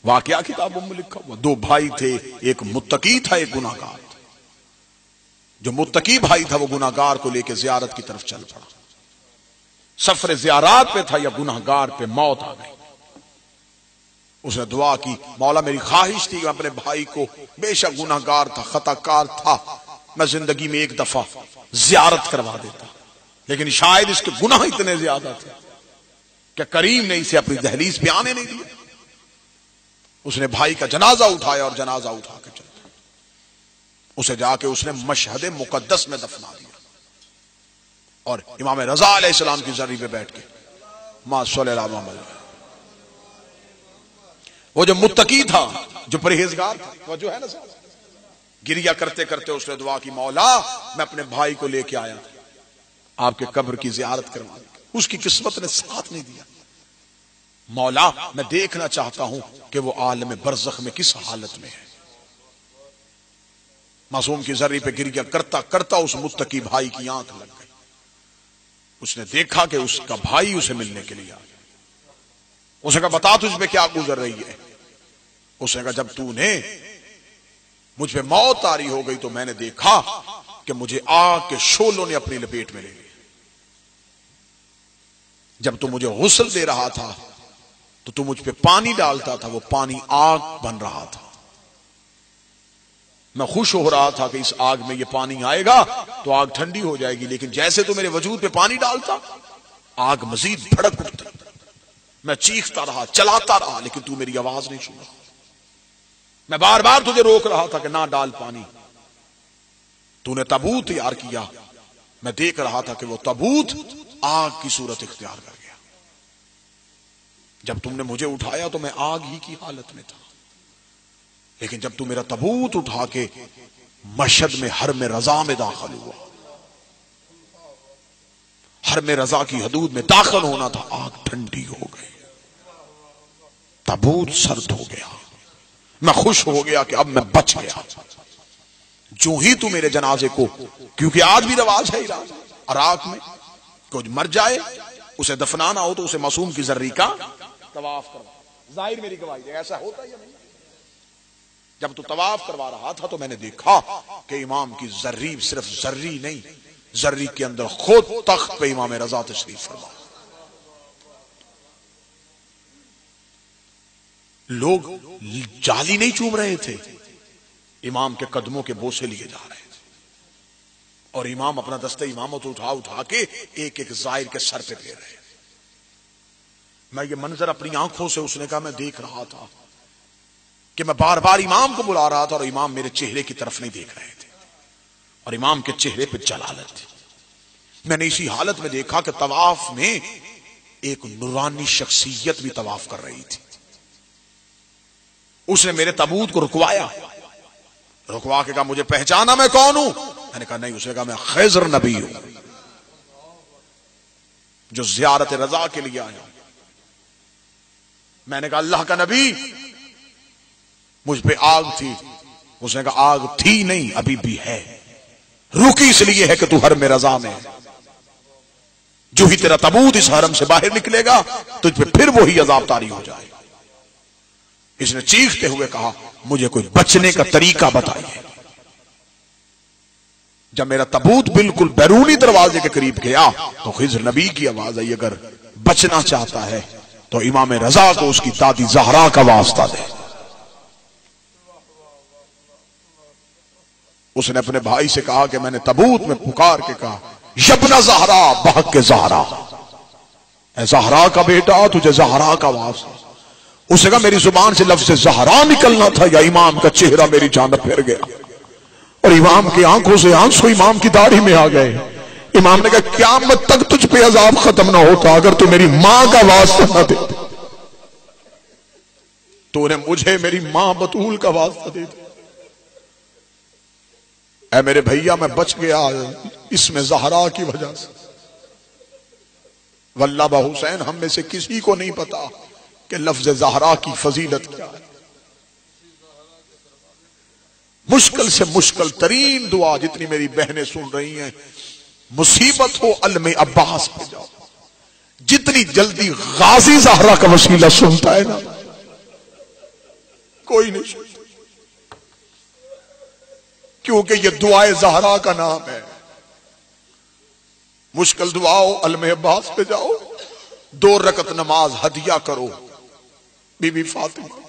Speaker 1: واقعہ کتابوں میں لکھا ہوا. 2 بھائی تھے, ایک متقی تھا ایک گناہگار تھا. جو متقی بھائی تھا وہ گناہگار کو لے کے زیارت کی طرف چل پڑا. سفر زیارات پہ تھا یا گناہگار پہ موت آ گئی. اس نے دعا کی, مولا میری خواہش تھی کہ اپنے بھائی کو, بے شک گناہگار تھا خطا کار تھا, میں زندگی میں ایک دفعہ زیارت کروا دیتا, لیکن شاید اس کے گناہ اتنے زیادہ تھے کہ کریم نے اسے اپنی دہلیز پہ آنے نہیں دیا. اس نے بھائی کا جنازہ اٹھایا اور جنازہ اٹھا کے چلا. اسے جا کے اس نے مشہد مقدس میں دفنا دیا اور امام رضا علیہ السلام کی زری پہ بیٹھ کے ماں صلی اللہ علیہ وسلم. وہ جو متقی تھا, جو پرہیزگار تھا, وہ جو ہے نا صاحب, گریا کرتے کرتے اس نے دعا کی, مولا میں اپنے بھائی کو لے کے آیا آپ کے قبر کی زیارت کروا. اس کی قسمت نے ساتھ نہیں دیا. مولا میں دیکھنا چاہتا ہوں کہ وہ عالم برزخ میں کس حالت میں ہے. معصوم کی زری پہ گریا کرتا کرتا اس متقی بھائی کی آنکھ لگ گئی. اس نے دیکھا کہ اس کا بھائی اسے ملنے کے لیے آ گیا. اس نے کہا بتا تجھ پہ کیا گزر رہی ہے؟ اس نے کہا جب تو نے مجھ پہ موت طاری ہو گئی تو میں نے دیکھا کہ مجھے آگ کے شعلوں نے اپنی لپیٹ میں لے لیا. جب تو مجھے غسل دے رہا تھا تو تو مجھ پہ پانی ڈالتا تھا, وہ پانی آگ بن رہا تھا. میں خوش ہو رہا تھا کہ اس آگ میں یہ پانی آئے گا تو آگ ٹھنڈی ہو جائے گی, لیکن جیسے تو میرے وجود پہ پانی ڈالتا آگ مزید بھڑک اٹھتی. میں چیختا رہا, چلاتا رہا, لیکن تو میری آواز نہیں سنا. میں بار بار تجھے روک رہا تھا کہ نہ ڈال پانی. تو نے تابوت تیار کیا, میں دیکھ رہا تھا کہ وہ تابوت آگ کی صورت اختیار کر گیا. جب تم نے مجھے اٹھایا تو میں آگ ہی کی حالت میں تھا, لیکن جب تم میرا تابوت اٹھا کے مشہد میں حرم رضا میں داخل ہوا, حرم رضا کی حدود میں داخل ہونا تھا, آگ ٹھنڈی ہو گئی, تابوت سرد ہو گیا. میں خوش ہو گیا کہ اب میں بچ گیا. جو ہی تو میرے جنازے کو, کیونکہ آج بھی رواج ہے ایران عراق میں, کوئی مر جائے اسے دفنانا ہو تو اسے معصوم کی زری کا طواف کروا. ظاہر میری گواہی ہے, ایسا ہوتا یا نہیں؟ جب تو طواف کروا رہا تھا تو میں نے دیکھا کہ امام کی زری صرف زری نہیں, زری کے اندر خود تخت پہ امام رضا تشریف فرما. لوگ جالی نہیں چوم رہے تھے, امام کے قدموں کے بوسے لیے جا رہے تھے, اور امام اپنا دستہ امامت اٹھا اٹھا کے ایک ایک زائر کے سر پہ پھیر رہے تھے. میں یہ منظر اپنی آنکھوں سے, اس نے کہا میں دیکھ رہا تھا کہ میں بار بار امام کو بلا رہا تھا اور امام میرے چہرے کی طرف نہیں دیکھ رہے تھے, اور امام کے چہرے پہ جلالت تھی. میں نے اسی حالت میں دیکھا کہ طواف میں ایک نورانی شخصیت بھی طواف کر رہی تھی. اس نے میرے تابوت کو رکوایا, رکوا کے کہا مجھے پہچانا میں کون ہوں؟ میں نے کہا نہیں. اس نے کہا میں خضر نبی ہوں جو زیارت رضا کے لیے آیا. میں نے کہا اللہ کا نبی, مجھ پہ آگ تھی. اس نے کہا آگ تھی نہیں, ابھی بھی ہے, رکی اس لیے ہے کہ تو حرم رضا میں ہے. جو ہی تیرا تابوت اس حرم سے باہر نکلے گا تجھ پہ پھر وہی عذاب طاری ہو جائے گا. اس نے چیختے ہوئے کہا مجھے کوئی بچنے کا طریقہ بتائیے۔ جب میرا تابوت بالکل بیرونی دروازے کے قریب گیا تو خضر نبی کی آواز آئی اگر بچنا چاہتا ہے تو امام رضا کو اس کی دادی زہرا کا واسطہ دے۔ اس نے اپنے بھائی سے کہا کہ میں نے تابوت میں پکار کے کہا یبن زہرا، بہک کے زہرا، اے زہرا کا بیٹا تجھے زہرا کا واسطہ۔ اس نے کہا میری زبان سے لفظ زہرا نکلنا تھا یا امام کا چہرہ میری جانب پھر گیا، اور امام کی آنکھوں سے آنسو امام کی داڑھی میں آ گئے۔ امام نے کہا قیامت تک تجھ پہ عذاب ختم نہ ہوتا اگر تو میری ماں کا واسطہ نہ دے، تو نے مجھے میری ماں بطول کا واسطہ دے دیا۔ اے میرے بھیا میں بچ گیا اس میں زہرا کی وجہ سے۔ واللہ با حسین ہم میں سے کسی کو نہیں پتا کہ لفظ زہرا کی فضیلت کیا ہے۔ مشکل سے مشکل ترین دعا جتنی میری بہنیں سن رہی ہیں، مصیبت ہو علم عباس پہ جاؤ۔ جتنی جلدی غازی زہرا کا وسیلہ سنتا ہے نا کوئی نہیں سنتا، کیونکہ یہ دعائے زہرا کا نام ہے۔ مشکل دعا ہو علم عباس پہ جاؤ، 2 رکعت نماز ہدیہ کرو بی بی فاطمہ،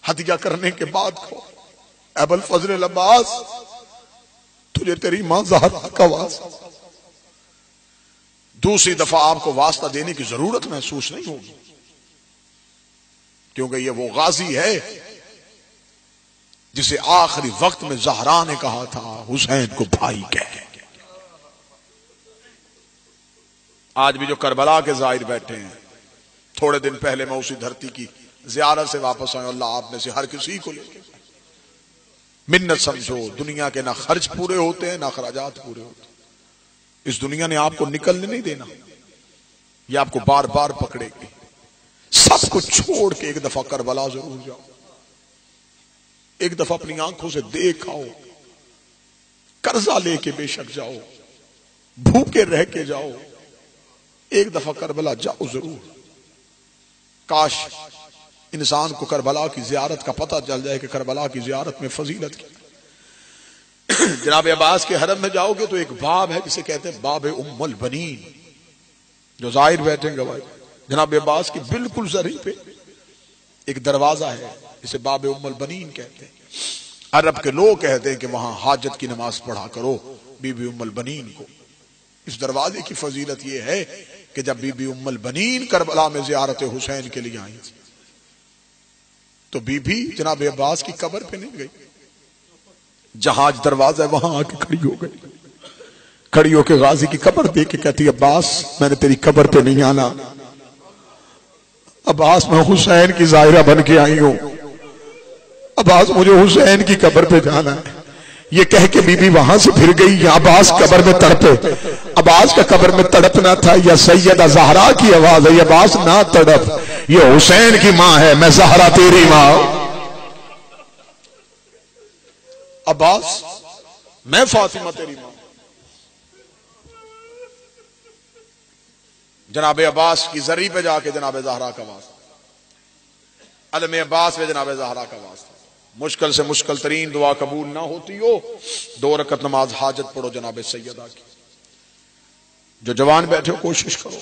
Speaker 1: ہدیہ کرنے کے بعد کہو ابو الفضل العباس تجھے تیری ماں زہرا کا واسطہ۔ دوسری دفعہ آپ کو واسطہ دینے کی ضرورت محسوس نہیں ہوگی، کیونکہ یہ وہ غازی ہے جسے آخری وقت میں زہرا نے کہا تھا حسین کو بھائی کہہ۔ آج بھی جو کربلا کے زائر بیٹھے ہیں، تھوڑے دن پہلے میں اسی دھرتی کی زیارت سے واپس آیا، اللہ آپ میں سے ہر کسی کو لے کے منت سمجھو، دنیا کے نہ خرچ پورے ہوتے ہیں نہ اخراجات پورے ہوتے ہیں۔ اس دنیا نے آپ کو نکلنے نہیں دینا، یہ آپ کو بار بار پکڑے گی۔ سب کچھ چھوڑ کے ایک دفعہ کربلا ضرور جاؤ، ایک دفعہ اپنی آنکھوں سے دیکھ آؤ، قرضہ لے کے بے شک جاؤ، بھوکے رہ کے جاؤ، ایک دفعہ کربلا جاؤ ضرور۔ کاش انسان کو کربلا کی زیارت کا پتہ چل جائے کہ کربلا کی زیارت میں فضیلت کی۔ جناب عباس کے حرم میں جاؤ گے تو ایک باب ہے جسے کہتے ہیں باب ام البنین، جو زائر بیٹھیں گے جناب عباس کی بالکل زری پہ ایک دروازہ ہے جسے باب ام البنین کہتے ہیں۔ عرب کے لوگ کہتے ہیں کہ وہاں حاجت کی نماز پڑھا کرو بی بی ام البنین کو۔ اس دروازے کی فضیلت یہ ہے کہ جب بی بی ام البنین کربلا میں زیارت حسین کے لیے آئی تھی تو بی بی جناب عباس کی قبر پہ نہیں گئی، جہاز دروازہ ہے وہاں آ کے کھڑی ہو گئی، کھڑی ہو کے غازی کی قبر دیکھ کے کہتی عباس میں نے تیری قبر پہ نہیں آنا، عباس میں حسین کی ظاہرہ بن کے آئی ہوں، عباس مجھے حسین کی قبر پہ جانا ہے۔ یہ کہہ کے بی بی وہاں سے پھر گئی، یا عباس قبر میں تڑپے۔ عباس کا قبر میں تڑپنا تھا یا سیدہ زہرا کی آواز ہے عباس نہ تڑپ، یہ حسین کی ماں ہے، میں زہرا تیری ماں۔ عباس میں فاطمہ تیری ماں۔ جناب عباس کی زری پہ جا کے جناب زہرا کا واسطہ، علم عباس پہ جناب زہرا کا واسطہ۔ مشکل سے مشکل ترین دعا قبول نہ ہوتی ہو 2 رکعت نماز حاجت پڑھو جناب سیدہ کی۔ جو جوان بیٹھے ہو کوشش کرو،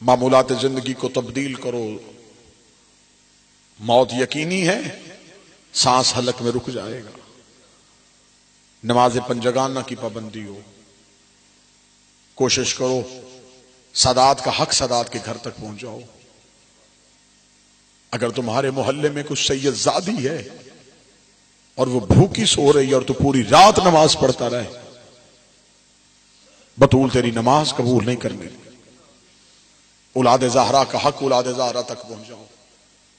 Speaker 1: معمولات زندگی کو تبدیل کرو۔ موت یقینی ہے، سانس حلق میں رک جائے گا۔ نماز پنجگانہ کی پابندی ہو، کوشش کرو سادات کا حق سادات کے گھر تک پہنچ جاؤ۔ اگر تمہارے محلے میں کچھ سید زادی ہے اور وہ بھوکی سو رہی ہے اور تو پوری رات نماز پڑھتا رہے، بطول تیری نماز قبول نہیں کرنے۔ اولاد زہرا کا حق اولاد زہرا تک پہنچ جاؤ۔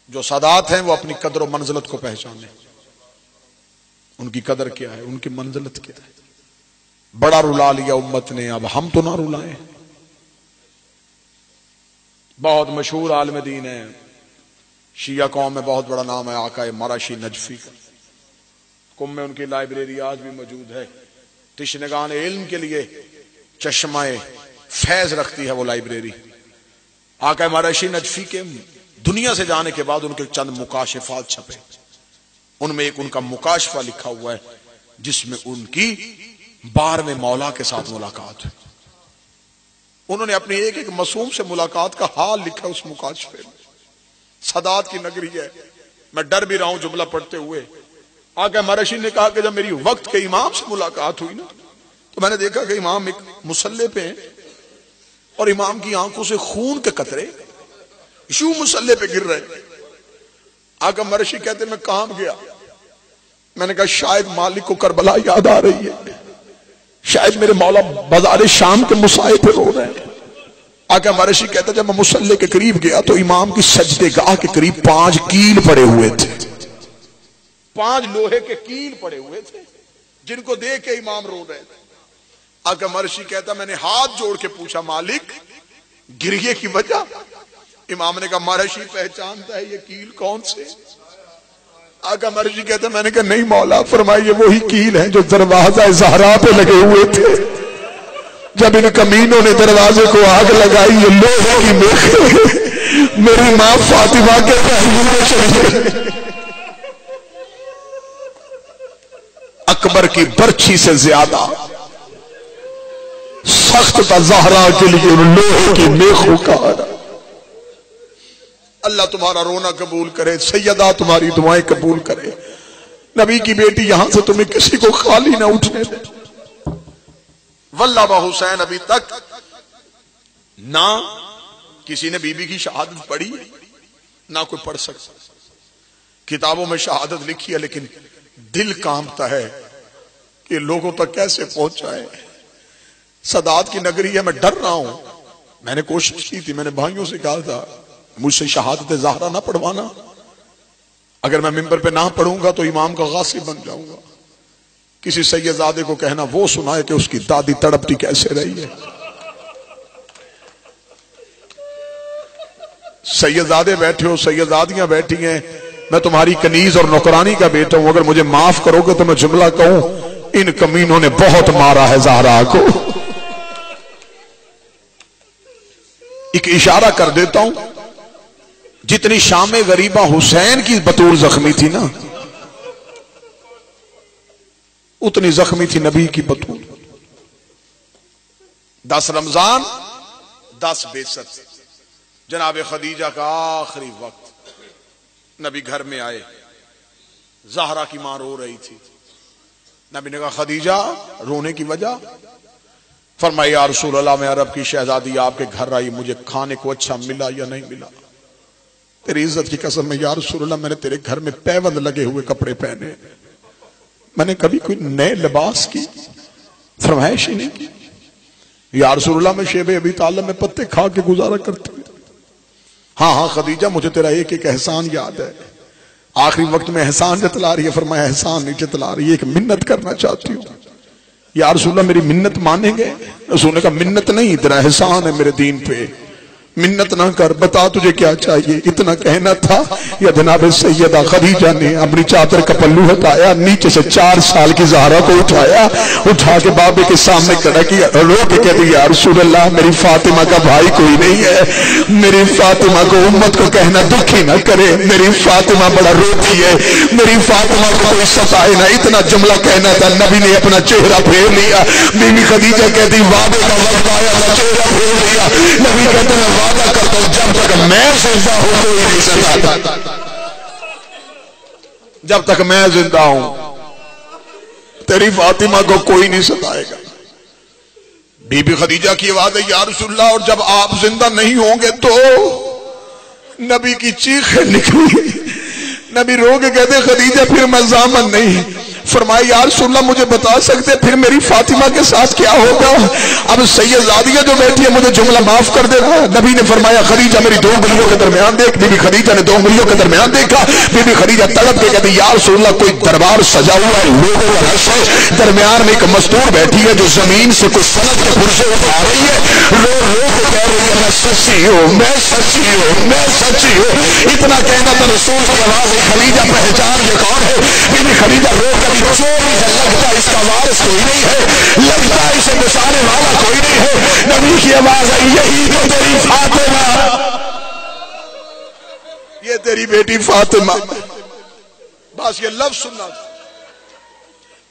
Speaker 1: جو سادات ہیں وہ اپنی قدر و منزلت کو پہچانے، ان کی قدر کیا ہے، ان کی منزلت کیا ہے۔ بڑا رلا لیا امت نے، اب ہم تو نہ رلائیں۔ بہت مشہور عالم دین ہے، شیعہ قوم میں بہت بڑا نام ہے، آقا مراشی نجفی کا۔ قم میں ان کی لائبریری آج بھی موجود ہے۔ تشنگان علم کے لیے چشمہ فیض رکھتی ہے وہ لائبریری۔ آقا مراشی نجفی کے دنیا سے جانے کے بعد ان کے چند مکاشفات چھپے، ان میں ایک ان کا مکاشفہ لکھا ہوا ہے جس میں ان کی 12ویں مولا کے ساتھ ملاقات ہے۔ انہوں نے اپنی ایک ایک معصوم سے ملاقات کا حال لکھا اس مکاشفے میں۔ سادات کی نگری ہے، میں ڈر بھی رہا ہوں جملہ پڑھتے ہوئے۔ آقا مرشی نے کہا کہ جب میری وقت کے امام سے ملاقات ہوئی نا تو میں نے دیکھا کہ امام ایک مصلے پہ ہیں اور امام کی آنکھوں سے خون کے قطرے یوں مصلے پہ گر رہے۔ آقا مرشی کہتے میں کہاں گیا؟ میں نے کہا شاید مالک کو کربلا یاد آ رہی ہے، شاید میرے مولا بازار شام کے مسائے پہ رو رہے ہیں۔ آقا مرشی کہتا جب میں مصلے کے قریب گیا تو امام کی سجدے گاہ کے قریب 5 کیل پڑے ہوئے تھے، 5 لوہے کے کیل پڑے ہوئے تھے جن کو دیکھ کے امام رو رہے تھے۔ آقا مرشی کہتا میں نے ہاتھ جوڑ کے پوچھا مالک گریے کی وجہ؟ امام نے کہا مرشی پہچانتا ہے یہ کیل کون سے؟ آقا مرشی کہتا میں نے کہا نہیں مولا، فرمایا یہ وہی کیل ہیں جو دروازہ زہرا پہ لگے ہوئے تھے، جب ان کمینوں نے دروازے کو آگ لگائی یہ لوہے کی میخیں میری ماں فاطمہ کے پہلو میں چلی۔ اکبر کی برچھی سے زیادہ سخت تھا زہرا کے لیے لوہے کی میخوں کا۔ اللہ تمہارا رونا قبول کرے، سیدہ تمہاری دعائیں قبول کرے، نبی کی بیٹی یہاں سے تمہیں کسی کو خالی نہ اٹھنے دے۔ واللہ با حسین ابھی تک نہ کسی نے بی بی کی شہادت پڑھی نہ کوئی پڑھ سکتا، کتابوں میں شہادت لکھی ہے لیکن دل کانپتا ہے کہ لوگوں تک کیسے پہنچائے۔ سادات کی نگری ہے، میں ڈر رہا ہوں، میں نے کوشش کی تھی، میں نے بھائیوں سے کہا تھا مجھ سے شہادت زہرا نہ پڑھوانا، اگر میں ممبر پہ نہ پڑھوں گا تو امام کا غاصب بن جاؤں گا۔ کسی سیدزادے کو کہنا وہ سنائے کہ اس کی دادی تڑپتی کیسے رہی ہے۔ سیدزادے بیٹھے ہو، سیدزادیاں بیٹھی ہیں، میں تمہاری کنیز اور نوکرانی کا بیٹا ہوں، اگر مجھے معاف کرو گے تو میں جملہ کہوں ان کمینوں نے بہت مارا ہے زہرا کو۔ ایک اشارہ کر دیتا ہوں، جتنی شام غریبہ حسین کی بطول زخمی تھی نا اتنی زخمی تھی نبی کی بطول۔ 10 رمضان 10 بعثت، جناب خدیجہ کا آخری وقت، نبی گھر میں آئے، زہرا کی ماں رو رہی تھی، نبی نے کہا خدیجہ رونے کی وجہ؟ فرمایا یا رسول اللہ میں عرب کی شہزادی آپ کے گھر آئی، مجھے کھانے کو اچھا ملا یا نہیں ملا؟ تیری عزت کی قسم میں یا رسول اللہ میں نے تیرے گھر میں پیوند لگے ہوئے کپڑے پہنے، میں نے کبھی کوئی نئے لباس کی فرمائش ہی نہیں کی۔ یا رسول اللہ میں شیب ابی طالب میں پتے کھا کے گزارا کرتی ہوں۔ ہاں خدیجہ مجھے تیرا ایک ایک احسان یاد ہے، آخری وقت میں احسان جتلا رہی ہے۔ فرمایا احسان نہیں جتلا رہی ہے، ایک منت کرنا چاہتی ہوں۔ یا رسول اللہ میری منت مانیں گے؟ رسول نے کہا منت نہیں، تیرا احسان ہے میرے دین پہ، منت نہ کر، بتا تجھے کیا چاہیے۔ اتنا کہنا تھا یا جناب سیدہ خدیجہ نے اپنی چادر کا پلو ہٹایا، نیچے سے 4 سال کی زہرا کو اٹھایا، اٹھا کے بابے کے سامنے کھڑا کیا، رو کے کہتی یا رسول اللہ میری فاطمہ کا بھائی کوئی نہیں ہے، میری فاطمہ کو امت کو کہنا دکھی نہ کرے، میری فاطمہ بڑا روتی ہے، میری فاطمہ کو کوئی ستائے نہ۔ اتنا جملہ کہنا تھا، نبی نے اپنا چہرہ پھیر لیا۔ بی بی خدیجہ کہتی وعدے کا وقت آیا، میں چہرہ پھیر لیا۔ نبی کہتے ہیں وعدہ کرتا ہوں جب تک میں زندہ ہوں کوئی نہیں ستا، جب تک میں زندہ ہوں تیری فاطمہ کو کوئی نہیں ستائے گا۔ بی بی خدیجہ کی آواز ہے یا رسول اللہ اور جب آپ زندہ نہیں ہوں گے تو؟ نبی کی چیخیں نکلی، نبی رو کے کہتے خدیجہ پھر میں ضامن نہیں۔ فرمایا یا رسول اللہ مجھے بتا سکتے پھر میری فاطمہ کے ساتھ کیا ہوگا؟ اب سیدزادیہ جو بیٹھی ہے مجھے جملہ معاف کر دینا۔ نبی نے فرمایا خدیجہ میری 2 انگلیوں کے درمیان دیکھ۔ بی بی خدیجہ نے 2 انگلیوں کے درمیان دیکھا۔ بی بی خدیجہ تڑپ کے کہتی یا رسول اللہ کوئی دربار سجا ہوا ہے، لوگوں کا رش ہے، درمیان میں ایک مستور بیٹھی ہے جو زمین سے کوئی سند کے پرزے اٹھا رہی ہے، رو رو کے کہہ رہی ہے میں سچی ہوں، میں سچی ہوں، میں سچی ہوں۔ اتنا کہنا تو رسول کی آواز ہے خدیجہ پہچان یہ کون ہے؟ بی بی خدیجہ رو کر چوری ہے، لگتا اس کا وارث کوئی نہیں ہے، لگتا اسے بچانے والا کوئی نہیں ہے۔ نبی کی آواز ہے یہی تو تیری فاطمہ، تیری بیٹی فاطمہ. بس یہ لفظ سننا تھا.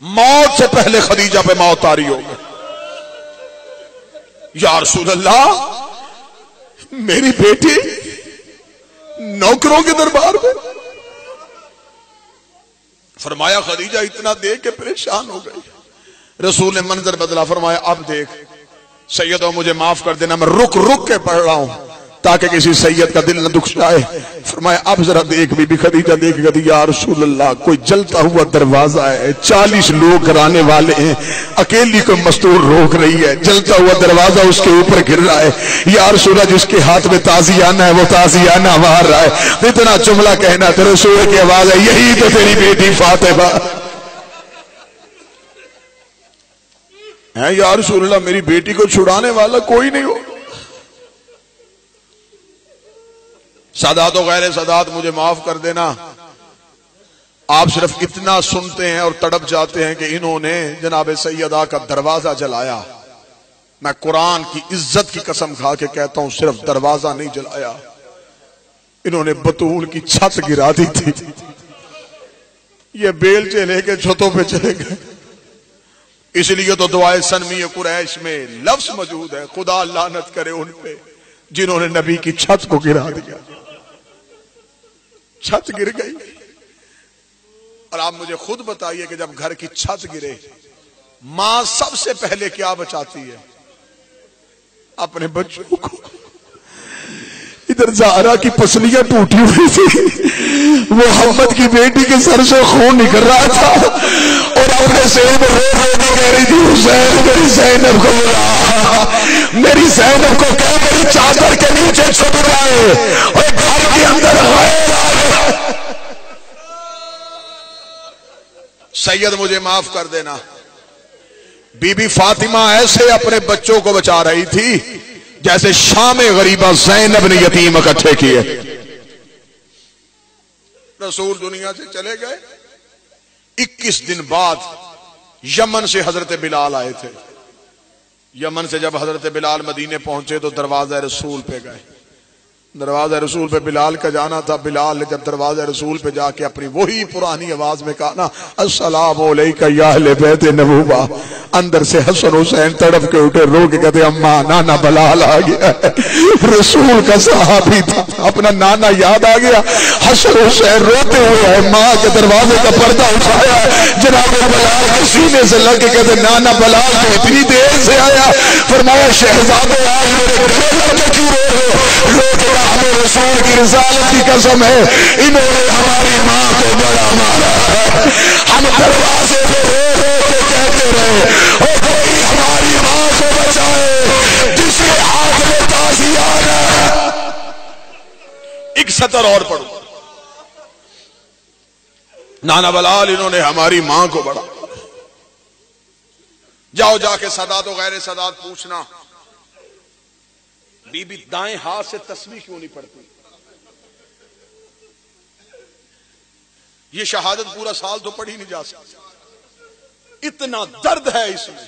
Speaker 1: موت سے پہلے خدیجہ پہ موت طاری ہو گئی. یا رسول اللہ میری بیٹی نوکروں کے دربار میں. فرمایا خدیجہ اتنا دیکھ کے پریشان ہو گئی. رسول نے منظر بدلا. فرمایا اب دیکھ سیدوں مجھے معاف کر دینا, میں رک رک کے پڑھ رہا ہوں تاکہ کسی سید کا دل نہ دکھ جائے. فرمایا اب ذرا دیکھ. بی بی خدیجہ دیکھ گئی. یا رسول اللہ کوئی جلتا ہوا دروازہ ہے, 40 لوگ کرانے والے ہیں, اکیلی کوئی مستور روک رہی ہے, جلتا ہوا دروازہ اس کے اوپر گر رہا ہے. یا رسول اللہ جس کے ہاتھ میں تازیانہ ہے وہ تازیانہ مار رہا ہے. اتنا جملہ کہنا تو رسول کی آواز ہے یہی تو تیری بیٹی فاطمہ ہے. یا رسول اللہ میری بیٹی کو چھڑانے والا کوئی نہیں ہو. سادات و غیر سادات مجھے معاف کر دینا. آپ صرف اتنا سنتے ہیں اور تڑپ جاتے ہیں کہ انہوں نے جناب سیدہ کا دروازہ جلایا. میں قرآن کی عزت کی قسم کھا کے کہتا ہوں صرف دروازہ نہیں جلایا, انہوں نے بطول کی چھت گرا دی تھی. یہ بیلچے لے کے چھتوں پہ چلے گئے. اس لیے تو دعائے سنمی قریش میں لفظ موجود ہے خدا لعنت کرے ان پہ جنہوں نے نبی کی چھت کو گرا دیا. چھت گر گئی. اور آپ مجھے خود بتائیے کہ جب گھر کی چھت گرے ماں سب سے پہلے کیا بچاتی ہے؟ اپنے بچوں کو. ادھر زہرا کی پسلیاں ٹوٹی ہوئی تھی, محمد کی بیٹی کے سر سے خون نکل رہا تھا اور اپنے سین رو رو کے کہہ رہی تھی حسین میری زینب کو بلا, میری زینب کو کہہ میری چادر کے نیچے چھپ جائے اور گھر کے اندر غیر آئے. سید مجھے معاف کر دینا. بی بی فاطمہ ایسے اپنے بچوں کو بچا رہی تھی جیسے شام غریبہ زینب نے یتیم اکٹھے کیے. رسول دنیا سے چلے گئے. 21 دن بعد یمن سے حضرت بلال آئے تھے. یمن سے جب حضرت بلال مدینے پہنچے تو دروازہ رسول پہ گئے. دروازہ رسول پہ بلال کا جانا تھا. بلال نے جب دروازہ رسول پہ جا کے اپنی وہی پرانی آواز میں کہا نا السلام علیکم یا اہل بیت نبوہ, اندر سے حسن حسین تڑپ کے اٹھے رو کے کہتے اماں نانا بلال آ گیا. رسول کا صحابی تھا, اپنا نانا یاد آ گیا. حسن حسین روتے ہوئے ہے ماں کے دروازے کا پردہ اٹھایا, جناب بلال کے سینے سے لگ کے کہتے نانا بلال تو اتنی دیر سے آیا. فرمایا شہزادے آج میرے گھر لگے کیوں رو کے ہمیں رسول کی رسالت کی قسم ہے انہوں نے ہماری ماں کو بڑا مارا ہے. ہم دروازے پہ رو رو کے کہتے رہے اور کوئی ہماری ماں کو بچائے جس کے ہاتھ میں تازیانہ ہے. ایک سطر اور پڑھو. نانا بلال انہوں نے ہماری ماں کو بڑا. جاؤ جا کے سادات و غیر سادات پوچھنا بی بی دائیں ہاتھ سے تسبیح کیوں نہیں پڑھتی؟ یہ شہادت پورا سال تو پڑھی نہیں جا سکتی. اتنا درد ہے اس میں.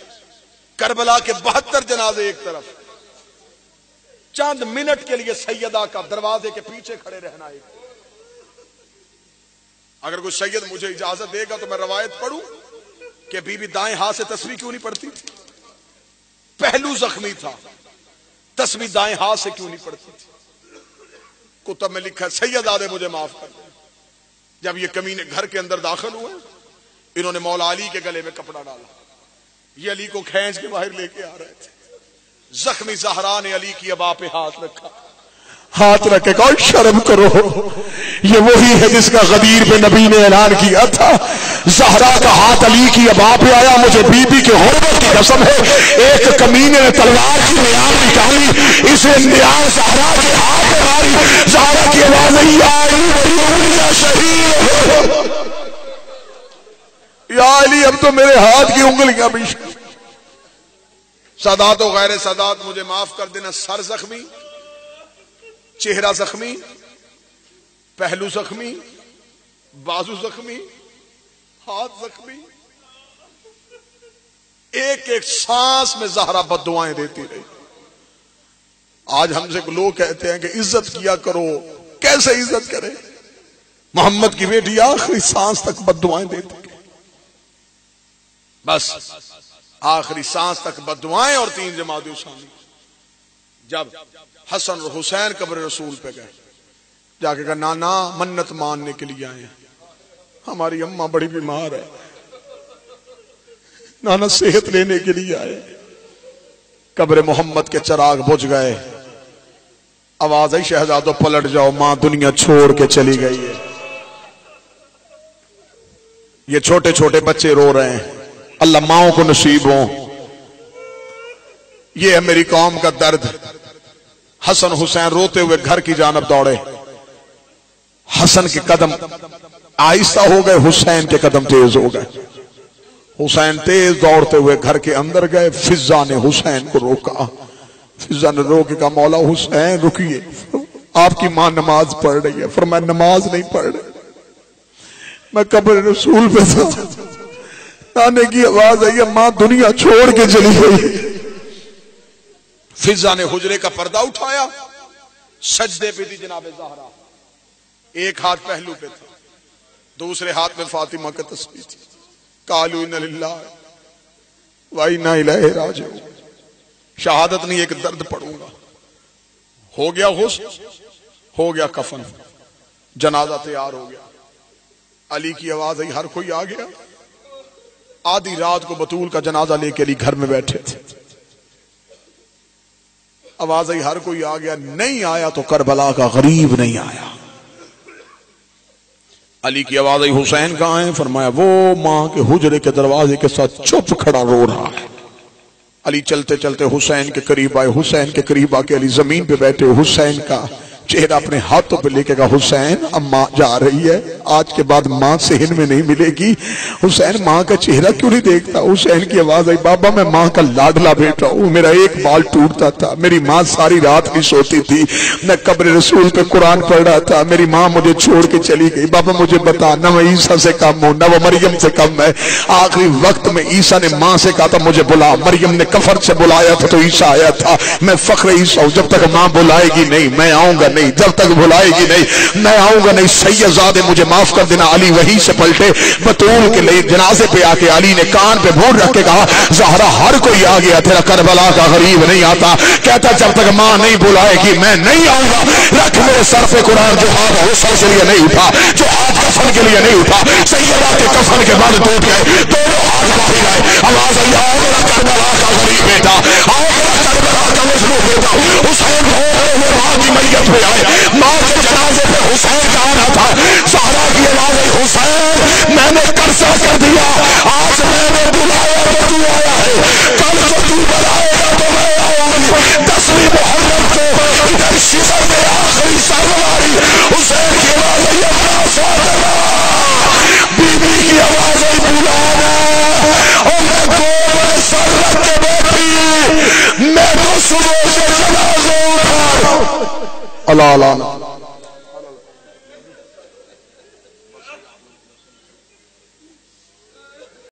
Speaker 1: کربلا کے 72 جنازے ایک طرف, چند منٹ کے لیے سیدہ کا دروازے کے پیچھے کھڑے رہنا. اگر کوئی سید مجھے اجازت دے گا تو میں روایت پڑھوں کہ بی بی دائیں ہاتھ سے تسبیح کیوں نہیں پڑھتی تھی؟ پہلو زخمی تھا, تسبیح دائیں ہاتھ سے کیوں نہیں پڑتی تھی؟ کتب میں لکھا ہے سیدادے مجھے معاف کر دیں. جب یہ کمینے گھر کے اندر داخل ہوئے انہوں نے مولا علی کے گلے میں کپڑا ڈالا. یہ علی کو کھینچ کے باہر لے کے آ رہے تھے. زخمی زہرا نے علی کی ابا پہ ہاتھ رکھا, ہاتھ رکھے کہا شرم کرو, یہ وہی ہے جس کا غدیر پہ نبی نے اعلان کیا تھا. زہرا کا ہاتھ علی کی ابا پہ آیا. مجھے بی بی کے غربت کی قسم ہے ایک کمینے نے تلوار کی نیام نکالی, اسے نیام زہرا کے ہاتھ پہ ماری. زہرا کی آواز یا علی یا شہید یا علی اب تو میرے ہاتھ کی انگلیاں بھی. سادات و غیر سادات مجھے معاف کر دینا. سر زخمی, چہرہ زخمی, پہلو زخمی, بازو زخمی, ہاتھ زخمی, ایک ایک سانس میں زہرا بد دعائیں دیتی رہی. آج ہم سے لوگ کہتے ہیں کہ عزت کیا کرو. کیسے عزت کریں؟ محمد کی بیٹی آخری سانس تک بد دعائیں دیتے گئے، بس آخری سانس تک بد دعائیں. اور 3 جمادی ثانی جب حسن اور حسین قبر رسول پہ گئے، جا کے کہا نانا منت ماننے کے لیے آئے ہیں، ہماری اماں بڑی بیمار ہے، نانا صحت لینے کے لیے آئے. قبر محمد کے چراغ بجھ گئے، آواز آئی شہزادو پلٹ جاؤ، ماں دنیا چھوڑ کے چلی گئی ہے. یہ چھوٹے چھوٹے بچے رو رہے ہیں، اللہ ماؤں کو نصیب ہوں. یہ ہے میری قوم کا درد. حسن حسین روتے ہوئے گھر کی جانب دوڑے. حسن کے قدم آہستہ ہو گئے، حسین کے قدم تیز ہو گئے. حسین تیز دوڑتے ہوئے گھر کے اندر گئے. فضا نے حسین کو روکا، فضا نے رو کے کہا مولا حسین رکیے، آپ کی ماں نماز پڑھ رہی ہے. فرمایا نماز نہیں پڑھ رہی، میں قبر رسول پہ تھا، نانے کی آواز آئی ماں دنیا چھوڑ کے چلی گئی. فضا نے حجرے کا پردہ اٹھایا، سجدے پہ تھی جناب زہرا، ایک ہاتھ پہلو پہ تھا، دوسرے ہاتھ میں فاطمہ کا تسبیح تھی. قالوا انا للہ و انا الیہ راجعون. شہادت نہیں، ایک درد پڑھوں گا. ہو گیا غسل، ہو گیا کفن، جنازہ تیار ہو گیا. علی کی آواز آئی ہر کوئی آ گیا. آدھی رات کو بطول کا جنازہ لے کے علی گھر میں بیٹھے تھے. آواز آئی ہر کوئی آ گیا. نہیں آیا تو کربلا کا غریب نہیں آیا. علی کی آواز آئی حسین کہاں ہیں؟ فرمایا وہ ماں کے حجرے کے دروازے کے ساتھ چپ کھڑا رو رہا ہے. علی چلتے چلتے حسین کے قریب آئے. حسین کے قریب آ کے علی زمین پہ بیٹھے، حسین کا چہرہ اپنے ہاتھوں پہ لے کے کہا حسین اب ماں جا رہی ہے، آج کے بعد ماں صحن میں نہیں ملے گی. حسین ماں کا چہرہ کیوں نہیں دیکھتا؟ حسین کی آواز آئی بابا میں ماں کا لاڈلا بیٹا ہوں، میرا ایک بال ٹوٹتا تھا، میری ماں ساری رات نہیں سوتی تھی، میں قبر رسول پہ قرآن پڑھ رہا تھا، میری ماں مجھے چھوڑ کے چلی گئی. بابا مجھے بتا، نہ میں عیسیٰ سے کم ہوں نہ وہ مریم سے کم ہے. آخری وقت میں عیسیٰ نے ماں سے کہا تھا مجھے بلا، مریم نے کفر سے بلایا تھا تو عیسیٰ آیا تھا. میں فخر عیسیٰ ہوں، جب تک ماں بلائے گی نہیں میں آؤں گا نہیں، جب تک بلائے گی نہیں میں آؤں گا نہیں. سیدزادے مجھے معاف کر دینا. علی وہیں سے پلٹے، بطول کے لیے جنازے پہ آ کے علی نے کان پہ بھور رکھ کے کہا زہرا ہر کوئی آ گیا، تیرا کربلا کا غریب نہیں آتا. کہتا جب تک ماں نہیں بلائے گی میں نہیں آؤں گا. رکھ میرے سر پہ قرآن، جو ہاتھ حسن کے لیے نہیں اٹھا، جو ہاتھ کفن کے لیے نہیں اٹھا، سیدہ کے کفن کے بعد ٹوٹ گئے، دونوں ہاتھ باہر گئے. آواز آئی آؤ میرا کربلا کا غریب بیٹا، آؤ میرا کربلا کا مظلوم بیٹا. حسین ماں کی میت پہ آئے، ماں کے جنازے پہ حسین کا آنا تھا. زہرا کی آواز آئی حسین میں نے قرضہ کر دیا، آج میں نے بلایا تو تو آیا ہے، کل کو تو بلائے گا تو میں آؤں گی. 10ویں محرم کو ادھر شہر میں آخری سرواری حسین کی آواز آئی اپنا فاطمہ، بی بی کی آواز آئی بلانا، اور میں گول میں سر رکھ کے بیٹھی، میں تو صبح سے جنازے اٹھا. اللہ اللہ